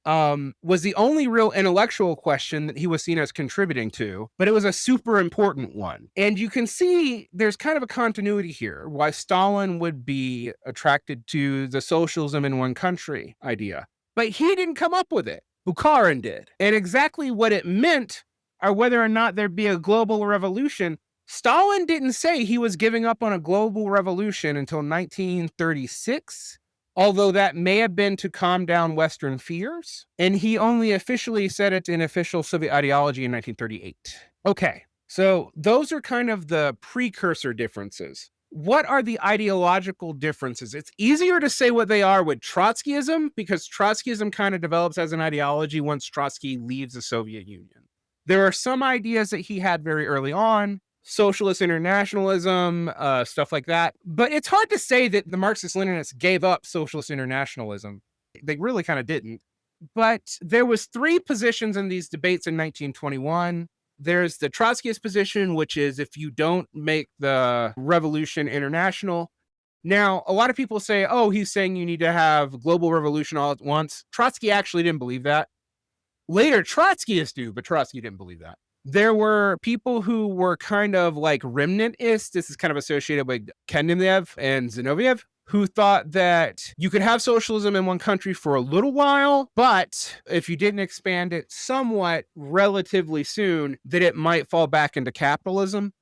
was the only real intellectual question that he was seen as contributing to, but it was a super important one. And you can see there's kind of a continuity here, why Stalin would be attracted to the socialism in one country idea. But he didn't come up with it. Bukharin did. And exactly what it meant, or whether or not there'd be a global revolution, Stalin didn't say he was giving up on a global revolution until 1936, although that may have been to calm down Western fears. And he only officially said it in official Soviet ideology in 1938. Okay, so those are kind of the precursor differences. What are the ideological differences? It's easier to say what they are with Trotskyism, because Trotskyism kind of develops as an ideology once Trotsky leaves the Soviet Union. There are some ideas that he had very early on, Socialist Internationalism, stuff like that. But it's hard to say that the Marxist-Leninists gave up Socialist Internationalism. They really kind of didn't. But there was 3 positions in these debates in 1921. There's the Trotskyist position, which is if you don't make the revolution international. Now, a lot of people say, oh, he's saying you need to have global revolution all at once. Trotsky actually didn't believe that. Later, Trotskyists do, but Trotsky didn't believe that. There were people who were kind of like remnantists. This is kind of associated with Kamenev and Zinoviev, who thought that you could have socialism in one country for a little while, but if you didn't expand it somewhat relatively soon, that it might fall back into capitalism.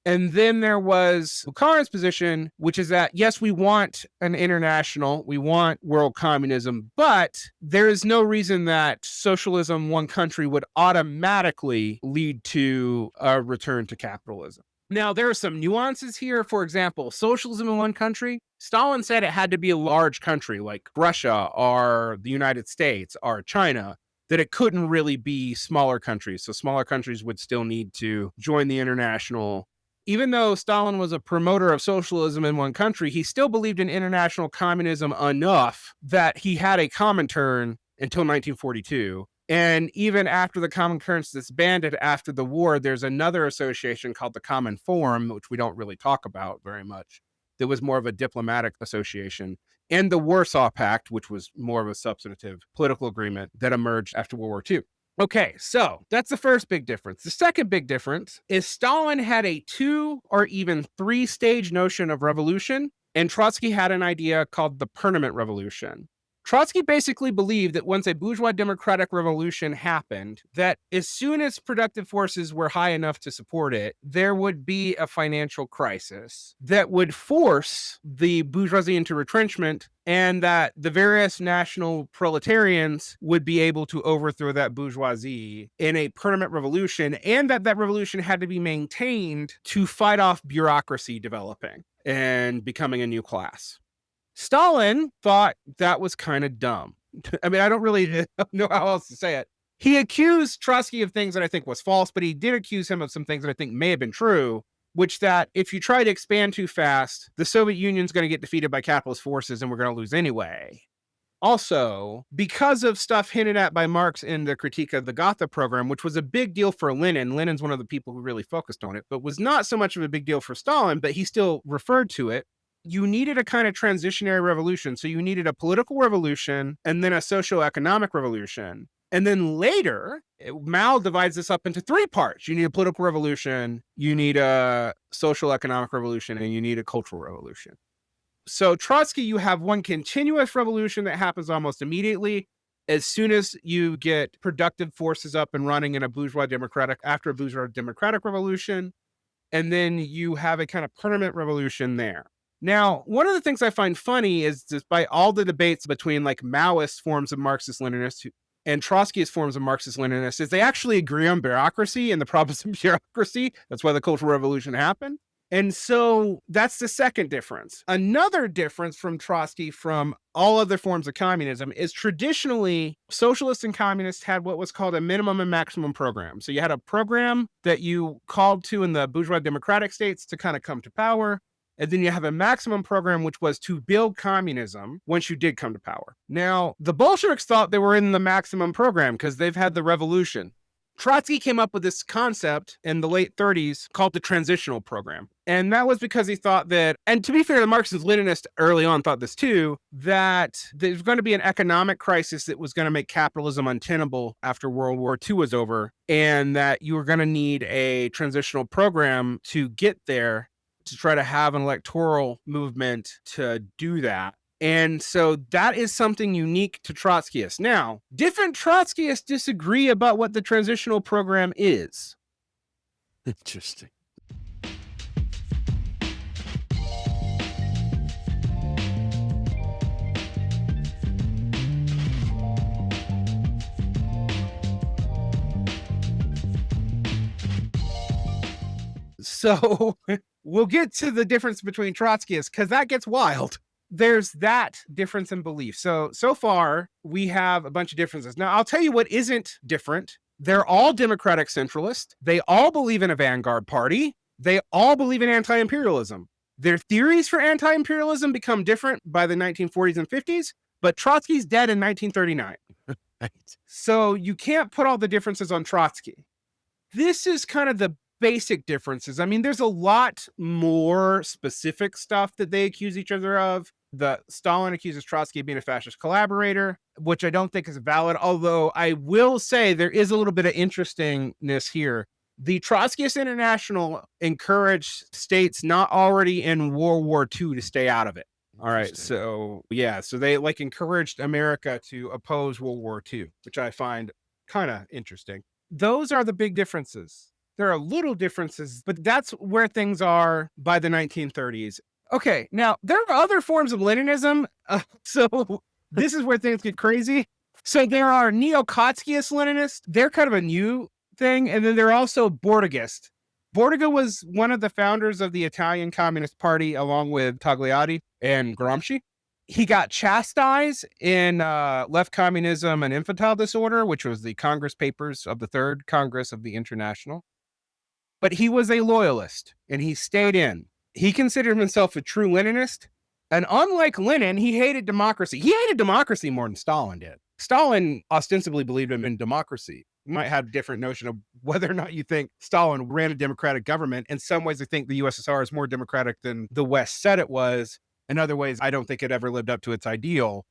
And then there was Bukharin's position, which is that, yes, we want an international, we want world communism, but there is no reason that socialism, one country, would automatically lead to a return to capitalism. Now, there are some nuances here. For example, socialism in one country, Stalin said it had to be a large country like Russia or the United States or China, that it couldn't really be smaller countries. So smaller countries would still need to join the international. Even though Stalin was a promoter of socialism in one country, he still believed in international communism enough that he had a Comintern until 1942. And even after the Comintern's disbanded after the war, there's another association called the Common Forum, which we don't really talk about very much. That was more of a diplomatic association. And the Warsaw Pact, which was more of a substantive political agreement that emerged after World War II. Okay, so that's the first big difference. The second big difference is Stalin had a 2 or even 3-stage notion of revolution, and Trotsky had an idea called the permanent revolution. Trotsky basically believed that once a bourgeois democratic revolution happened, that as soon as productive forces were high enough to support it, there would be a financial crisis that would force the bourgeoisie into retrenchment, and that the various national proletarians would be able to overthrow that bourgeoisie in a permanent revolution, and that that revolution had to be maintained to fight off bureaucracy developing and becoming a new class. Stalin thought that was kind of dumb. I mean, I don't really know how else to say it. He accused Trotsky of things that I think was false, but he did accuse him of some things that I think may have been true, which that if you try to expand too fast, the Soviet Union's going to get defeated by capitalist forces and we're going to lose anyway. Also, because of stuff hinted at by Marx in the Critique of the Gotha program, which was a big deal for Lenin. Lenin's one of the people who really focused on it, but was not so much of a big deal for Stalin, but he still referred to it. You needed a kind of transitionary revolution. So you needed a political revolution and then a socio-economic revolution. And then later, Mao divides this up into 3 parts. You need a political revolution, you need a social economic revolution, and you need a cultural revolution. So Trotsky, you have one continuous revolution that happens almost immediately. As soon as you get productive forces up and running in a bourgeois democratic, after a bourgeois democratic revolution, and then you have a kind of permanent revolution there. Now, one of the things I find funny is despite all the debates between like Maoist forms of Marxist-Leninist and Trotskyist forms of Marxist-Leninist is they actually agree on bureaucracy and the problems of bureaucracy. That's why the Cultural Revolution happened. And so that's the second difference. Another difference from Trotsky from all other forms of communism is traditionally socialists and communists had what was called a minimum and maximum program. So you had a program that you called to in the bourgeois democratic states to kind of come to power. And then you have a maximum program, which was to build communism once you did come to power. Now, the Bolsheviks thought they were in the maximum program because they've had the revolution. Trotsky came up with this concept in the late 30s called the transitional program. And that was because he thought that, and to be fair, the Marxist-Leninists early on thought this too, that there's going to be an economic crisis that was going to make capitalism untenable after World War II was over, and that you were going to need a transitional program to get there to try to have an electoral movement to do that. And so that is something unique to Trotskyists. Now, different Trotskyists disagree about what the transitional program is. Interesting. So we'll get to the difference between Trotskyists because that gets wild. There's that difference in belief. So far, we have a bunch of differences. Now, I'll tell you what isn't different. They're all democratic centralist. They all believe in a vanguard party. They all believe in anti-imperialism. Their theories for anti-imperialism become different by the 1940s and 50s, but Trotsky's dead in 1939. Right. So you can't put all the differences on Trotsky. This is kind of the basic differences. I mean, there's a lot more specific stuff that they accuse each other of. Stalin accuses Trotsky of being a fascist collaborator, which I don't think is valid, although I will say there is a little bit of interestingness here. The Trotskyist International encouraged states not already in World War II to stay out of it. All right, so they like encouraged America to oppose World War II, which I find kind of interesting. Those are the big differences. There are little differences, but that's where things are by the 1930s. Okay, now there are other forms of Leninism, so this is where things get crazy. So there are neo-Trotskyist Leninists. They're kind of a new thing, and then there are also Bordigist. Bordiga was one of the founders of the Italian Communist Party, along with Togliatti and Gramsci. He got chastised in Left Communism and Infantile Disorder, which was the Congress papers of the Third Congress of the International. But he was a loyalist, and he stayed in. He considered himself a true Leninist, and unlike Lenin, he hated democracy. He hated democracy more than Stalin did. Stalin ostensibly believed in democracy. You might have a different notion of whether or not you think Stalin ran a democratic government. In some ways, I think the USSR is more democratic than the West said it was. In other ways, I don't think it ever lived up to its ideal.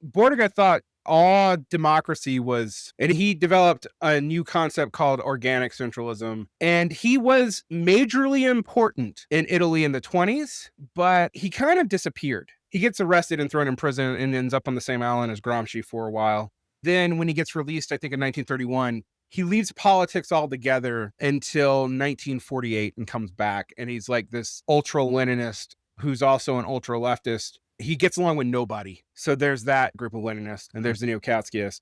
Bordiga thought all democracy was, and he developed a new concept called organic centralism. And he was majorly important in Italy in the 20s, but he kind of disappeared. He gets arrested and thrown in prison and ends up on the same island as Gramsci for a while. Then when he gets released, I think in 1931, he leaves politics altogether until 1948 and comes back. And he's like this ultra-Leninist who's also an ultra-leftist. He gets along with nobody. So there's that group of Leninists, and there's the neo-Trotskyist.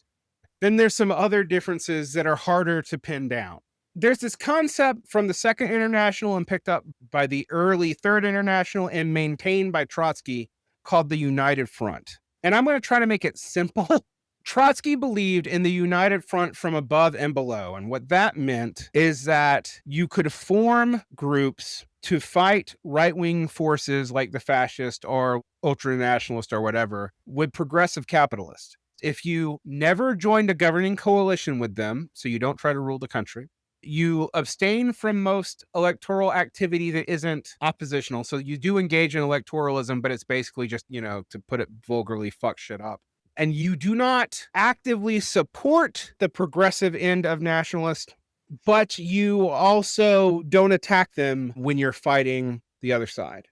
Then there's some other differences that are harder to pin down. There's this concept from the Second International and picked up by the early Third International and maintained by Trotsky called the United Front. And I'm going to try to make it simple. Trotsky believed in the United Front from above and below. And what that meant is that you could form groups to fight right-wing forces like the fascist or ultranationalist or whatever with progressive capitalists. If you never joined a governing coalition with them, so you don't try to rule the country, you abstain from most electoral activity that isn't oppositional. So you do engage in electoralism, but it's basically just, to put it vulgarly, fuck shit up. And you do not actively support the progressive end of nationalists, but you also don't attack them when you're fighting the other side.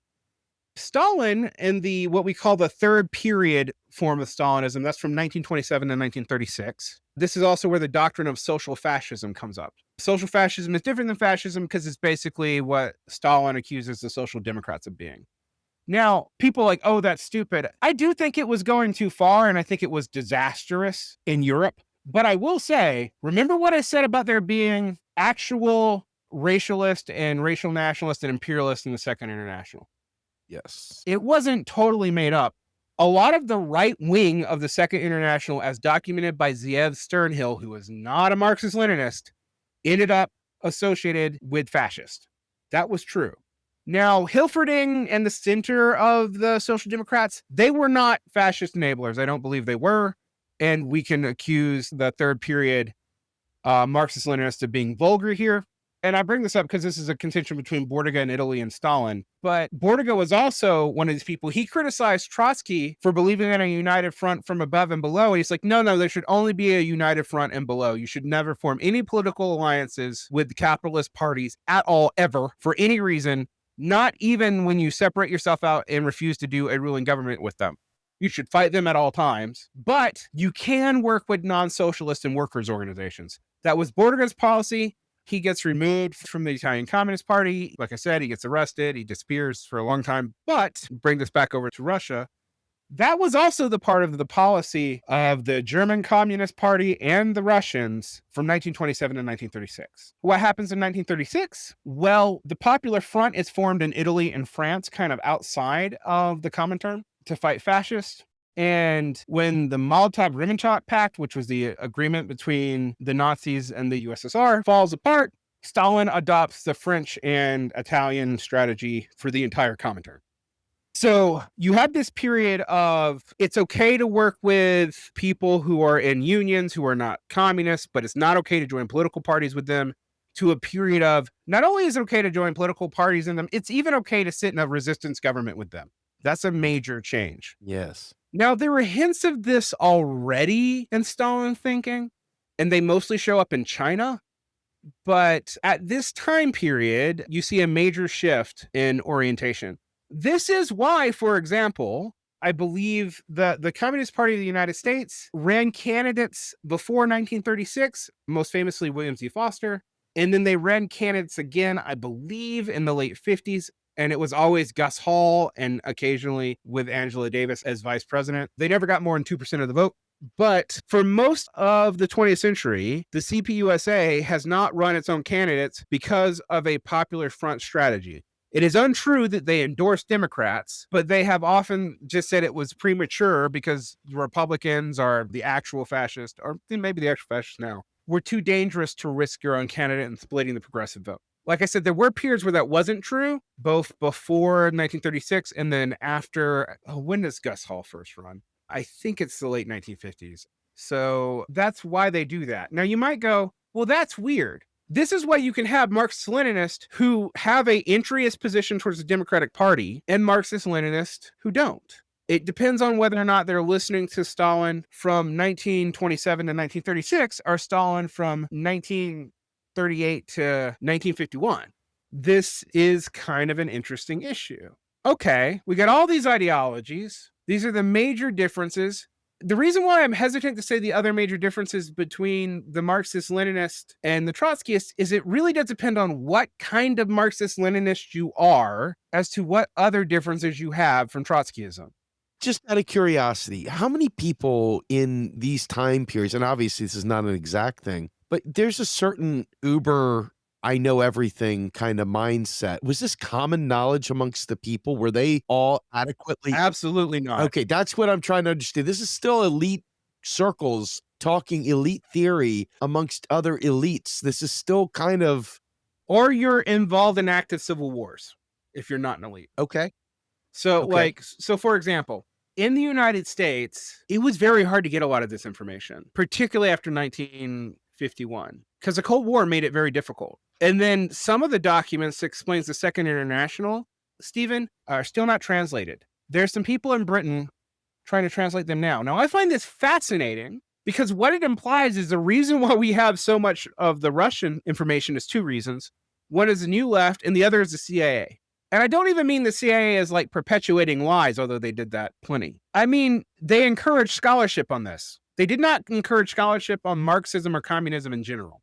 Stalin and what we call the third period form of Stalinism, that's from 1927 to 1936. This is also where the doctrine of social fascism comes up. Social fascism is different than fascism because it's basically what Stalin accuses the Social Democrats of being. Now, people are like, oh, that's stupid. I do think it was going too far, and I think it was disastrous in Europe. But I will say, remember what I said about there being actual racialist and racial nationalist and imperialist in the Second International? Yes. It wasn't totally made up. A lot of the right wing of the Second International, as documented by Zeev Sternhill, who was not a Marxist-Leninist, ended up associated with fascist. That was true. Now, Hilferding and the center of the Social Democrats, they were not fascist enablers. I don't believe they were. And we can accuse the third period Marxist-Leninists of being vulgar here. And I bring this up because this is a contention between Bordiga in Italy and Stalin. But Bordiga was also one of these people. He criticized Trotsky for believing in a united front from above and below. And he's like, no, there should only be a united front and below. You should never form any political alliances with capitalist parties at all, ever, for any reason, not even when you separate yourself out and refuse to do a ruling government with them. You should fight them at all times. But you can work with non-socialist and workers' organizations. That was Bordiga's policy. He gets removed from the Italian Communist Party. Like I said, he gets arrested. He disappears for a long time. But bring this back over to Russia. That was also the part of the policy of the German Communist Party and the Russians from 1927 to 1936. What happens in 1936? Well, the Popular Front is formed in Italy and France, kind of outside of the Comintern, to fight fascists. And when the Molotov-Ribbentrop Pact, which was the agreement between the Nazis and the USSR, falls apart, Stalin adopts the French and Italian strategy for the entire Comintern. So you have this period of it's okay to work with people who are in unions, who are not communists, but it's not okay to join political parties with them, to a period of not only is it okay to join political parties in them, it's even okay to sit in a resistance government with them. That's a major change. Yes. Now, there were hints of this already in Stalin thinking, and they mostly show up in China. But at this time period, you see a major shift in orientation. This is why, for example, I believe that the Communist Party of the United States ran candidates before 1936, most famously William Z. Foster, and then they ran candidates again, I believe, in the late 50s. And it was always Gus Hall and occasionally with Angela Davis as vice president. They never got more than 2% of the vote. But for most of the 20th century, the CPUSA has not run its own candidates because of a Popular Front strategy. It is untrue that they endorsed Democrats, but they have often just said it was premature because Republicans are the actual fascists, or maybe the actual fascists now, were too dangerous to risk your own candidate and splitting the progressive vote. Like I said, there were periods where that wasn't true, both before 1936 and then after. When does Gus Hall first run? I think it's the late 1950s. So that's why they do that. Now you might go, well, that's weird. This is why you can have Marxist-Leninists who have a entryist position towards the Democratic Party and Marxist-Leninists who don't. It depends on whether or not they're listening to Stalin from 1927 to 1936 or Stalin from 1938 to 1951. This is kind of an interesting issue. Okay, we got all these ideologies. These are the major differences. The reason why I'm hesitant to say the other major differences between the Marxist-Leninist and the Trotskyist is it really does depend on what kind of Marxist-Leninist you are as to what other differences you have from Trotskyism. Just out of curiosity, how many people in these time periods, and obviously this is not an exact thing, but there's a certain uber, I know everything kind of mindset. Was this common knowledge amongst the people? Were they all adequately? Absolutely not. Okay, that's what I'm trying to understand. This is still elite circles talking elite theory amongst other elites. This is still kind of. Or you're involved in active civil wars if you're not an elite. Okay. So, Okay. so for example, in the United States, it was very hard to get a lot of this information, particularly after 1951, because the Cold War made it very difficult. And then some of the documents that explains the Second International, Stephen, are still not translated. There's some people in Britain trying to translate them now. Now, I find this fascinating because what it implies is the reason why we have so much of the Russian information is two reasons. One is the New Left, and the other is the CIA. And I don't even mean the CIA as like perpetuating lies, although they did that plenty. I mean, they encouraged scholarship on this. They did not encourage scholarship on Marxism or communism in general.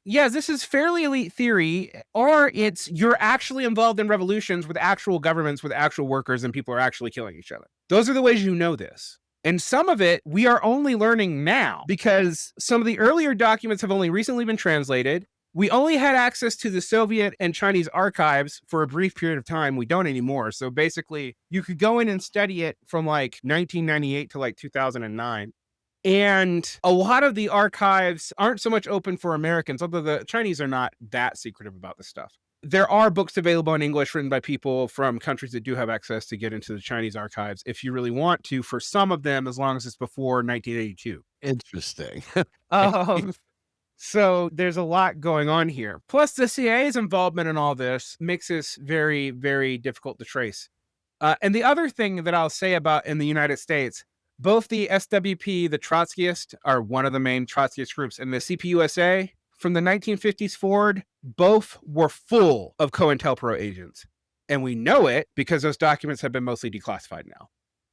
Yeah, this is fairly elite theory, or it's you're actually involved in revolutions with actual governments, with actual workers, and people are actually killing each other. Those are the ways you know this. And some of it we are only learning now because some of the earlier documents have only recently been translated. We only had access to the Soviet and Chinese archives for a brief period of time. We don't anymore. So basically, you could go in and study it from like 1998 to like 2009. And a lot of the archives aren't so much open for Americans, although the Chinese are not that secretive about this stuff. There are books available in English written by people from countries that do have access to get into the Chinese archives if you really want to, for some of them, as long as it's before 1982. Interesting. Um, so there's a lot going on here. Plus, the CIA's involvement in all this makes this very, very difficult to trace. And the other thing that I'll say about in the United States, both the SWP, the Trotskyist, are one of the main Trotskyist groups, and the CPUSA from the 1950s forward, both were full of COINTELPRO agents. And we know it because those documents have been mostly declassified now.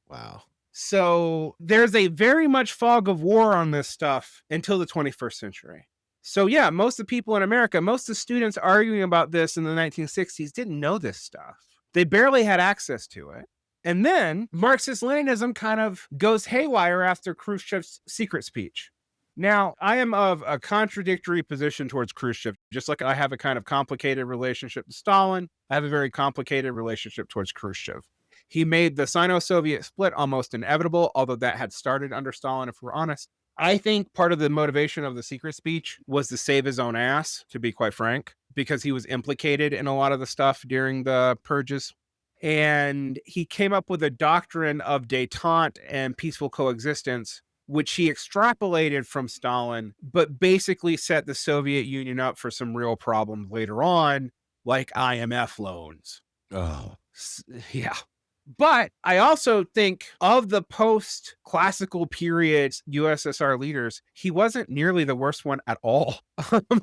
Wow. So there's a very much fog of war on this stuff until the 21st century. So yeah, most of the people in America, most of the students arguing about this in the 1960s didn't know this stuff. They barely had access to it. And then Marxist-Leninism kind of goes haywire after Khrushchev's secret speech. Now, I am of a contradictory position towards Khrushchev. Just like I have a kind of complicated relationship to Stalin, I have a very complicated relationship towards Khrushchev. He made the Sino-Soviet split almost inevitable, although that had started under Stalin, if we're honest. I think part of the motivation of the secret speech was to save his own ass, to be quite frank, because he was implicated in a lot of the stuff during the purges. And he came up with a doctrine of détente and peaceful coexistence, which he extrapolated from Stalin, but basically set the Soviet Union up for some real problems later on, like IMF loans. Oh. Yeah. But I also think of the post-classical period USSR leaders, he wasn't nearly the worst one at all.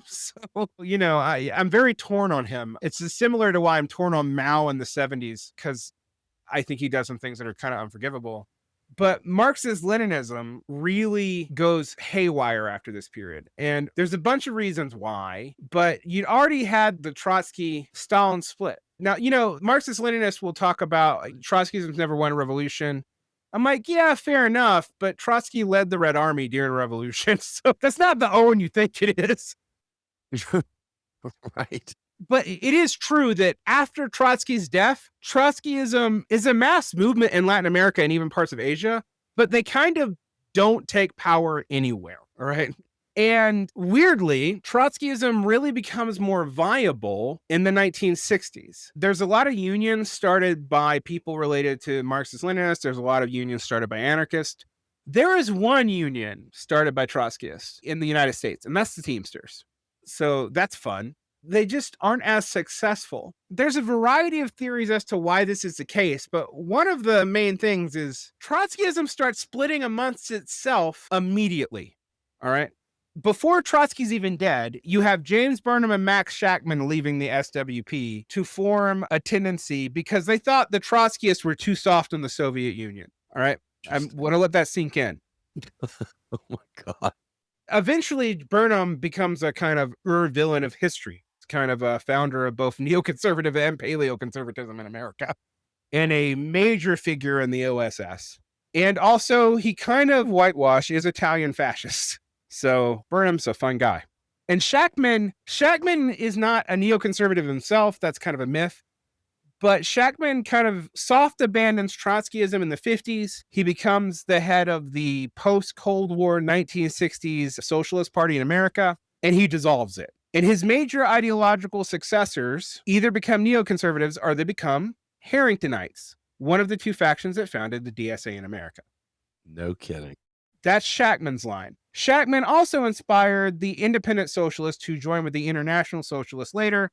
So, I'm very torn on him. It's similar to why I'm torn on Mao in the 70s, because I think he does some things that are kind of unforgivable. But Marxist-Leninism really goes haywire after this period. And there's a bunch of reasons why, but you'd already had the Trotsky-Stalin split. Now, Marxist-Leninists will talk about Trotskyism's never won a revolution. I'm like, yeah, fair enough, but Trotsky led the Red Army during the revolution, so that's not the Owen you think it is. Right. But it is true that after Trotsky's death, Trotskyism is a mass movement in Latin America and even parts of Asia, but they kind of don't take power anywhere, all right? And weirdly, Trotskyism really becomes more viable in the 1960s. There's a lot of unions started by people related to Marxist-Leninists. There's a lot of unions started by anarchists. There is one union started by Trotskyists in the United States, and that's the Teamsters. So that's fun. They just aren't as successful. There's a variety of theories as to why this is the case, but one of the main things is Trotskyism starts splitting amongst itself immediately, all right? Before Trotsky's even dead, you have James Burnham and Max Shachtman leaving the SWP to form a tendency because they thought the Trotskyists were too soft on the Soviet Union, all right? I want to let that sink in. Oh my God. Eventually, Burnham becomes a kind of villain of history. It's kind of a founder of both neoconservative and paleoconservatism in America, and a major figure in the OSS. And also, he kind of whitewash is Italian fascist. So Burnham's a fun guy. And Shachtman is not a neoconservative himself. That's kind of a myth. But Shachtman kind of soft abandons Trotskyism in the 50s. He becomes the head of the post-Cold War 1960s Socialist Party in America, and he dissolves it. And his major ideological successors either become neoconservatives or they become Harringtonites, one of the two factions that founded the DSA in America. No kidding. That's Shachtman's line. Shachtman also inspired the independent socialists who joined with the International Socialists later.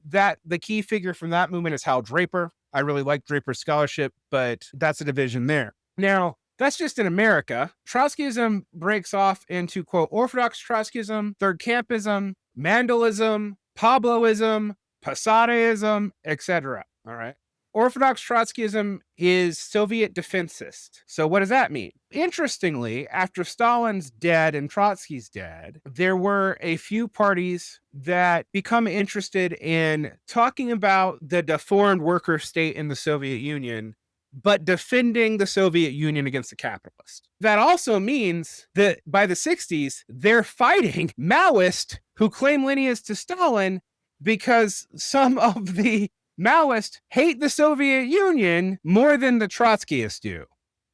That the key figure from that movement is Hal Draper. I really like Draper's scholarship, but that's a division there. Now, that's just in America. Trotskyism breaks off into, quote, Orthodox Trotskyism, Third Campism, Mandelism, Pabloism, Posadeism, etc. All right. Orthodox Trotskyism is Soviet defensist. So what does that mean? Interestingly, after Stalin's dead and Trotsky's dead, there were a few parties that become interested in talking about the deformed worker state in the Soviet Union, but defending the Soviet Union against the capitalists. That also means that by the 60s, they're fighting Maoists who claim lineage to Stalin because some of the Maoists hate the Soviet Union more than the Trotskyists do.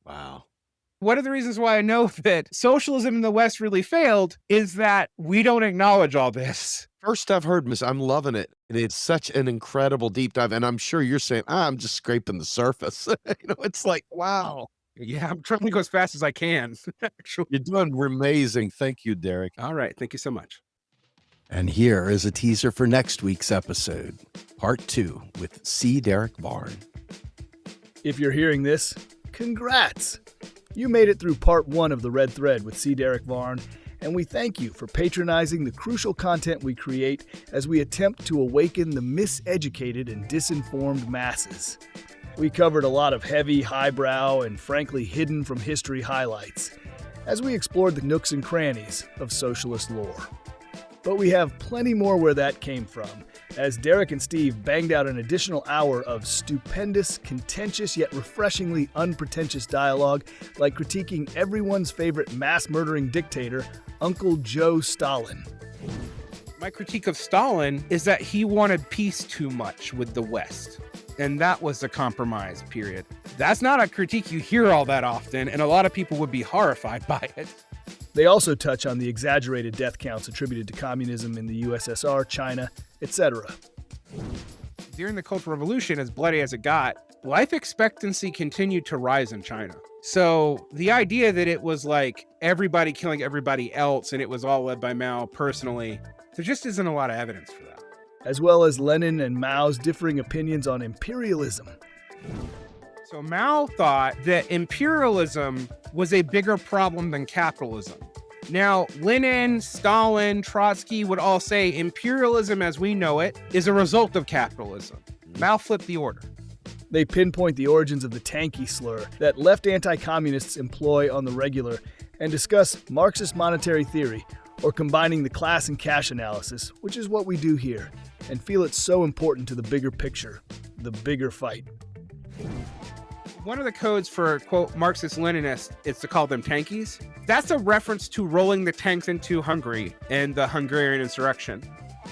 Wow. One of the reasons why I know that socialism in the West really failed is that we don't acknowledge all this. First I've heard, Miss, I'm loving it. And it's such an incredible deep dive. And I'm sure you're saying, I'm just scraping the surface. It's like, wow. Yeah, I'm trying to go as fast as I can, actually. You're doing amazing. Thank you, Derick. All right. Thank you so much. And here is a teaser for next week's episode, part 2 with C. Derick Varn. If you're hearing this, congrats! You made it through part 1 of The Red Thread with C. Derick Varn, and we thank you for patronizing the crucial content we create as we attempt to awaken the miseducated and disinformed masses. We covered a lot of heavy, highbrow, and frankly hidden from history highlights, as we explored the nooks and crannies of socialist lore. But we have plenty more where that came from, as Derick and Steve banged out an additional hour of stupendous, contentious, yet refreshingly unpretentious dialogue, like critiquing everyone's favorite mass-murdering dictator, Uncle Joe Stalin. My critique of Stalin is that he wanted peace too much with the West. And that was the compromise period. That's not a critique you hear all that often, and a lot of people would be horrified by it. They also touch on the exaggerated death counts attributed to communism in the USSR, China, etc. During the Cultural Revolution, as bloody as it got, life expectancy continued to rise in China. So the idea that it was like everybody killing everybody else and it was all led by Mao personally, there just isn't a lot of evidence for that. As well as Lenin and Mao's differing opinions on imperialism. So Mao thought that imperialism was a bigger problem than capitalism. Now, Lenin, Stalin, Trotsky would all say imperialism as we know it is a result of capitalism. Mao flipped the order. They pinpoint the origins of the tanky slur that left anti-communists employ on the regular and discuss Marxist monetary theory, or combining the class and cash analysis, which is what we do here, and feel it's so important to the bigger picture, the bigger fight. One of the codes for, quote, Marxist-Leninist is to call them tankies. That's a reference to rolling the tanks into Hungary and the Hungarian insurrection.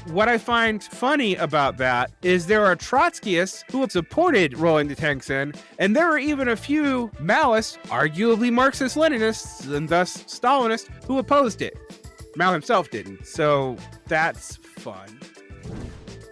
What I find funny about that is there are Trotskyists who have supported rolling the tanks in, and there are even a few Maoists, arguably Marxist-Leninists, and thus Stalinists, who opposed it. Mao himself didn't, so that's fun.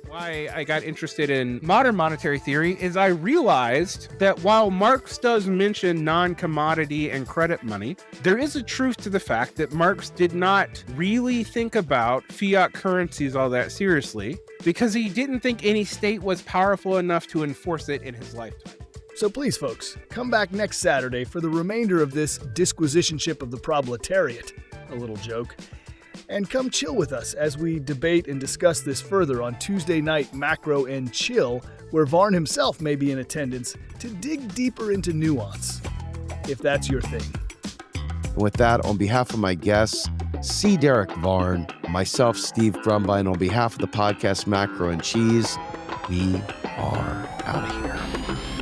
Why I got interested in modern monetary theory is I realized that while Marx does mention non-commodity and credit money, there is a truth to the fact that Marx did not really think about fiat currencies all that seriously because he didn't think any state was powerful enough to enforce it in his lifetime. So please, folks, come back next Saturday for the remainder of this disquisitionship of the proletariat, a little joke, and come chill with us as we debate and discuss this further on Tuesday night Macro and Chill, where Varn himself may be in attendance to dig deeper into nuance, if that's your thing. With that, on behalf of my guests, C. Derick Varn, myself, Steve Grumbine, on behalf of the podcast Macro and Cheese, we are out of here.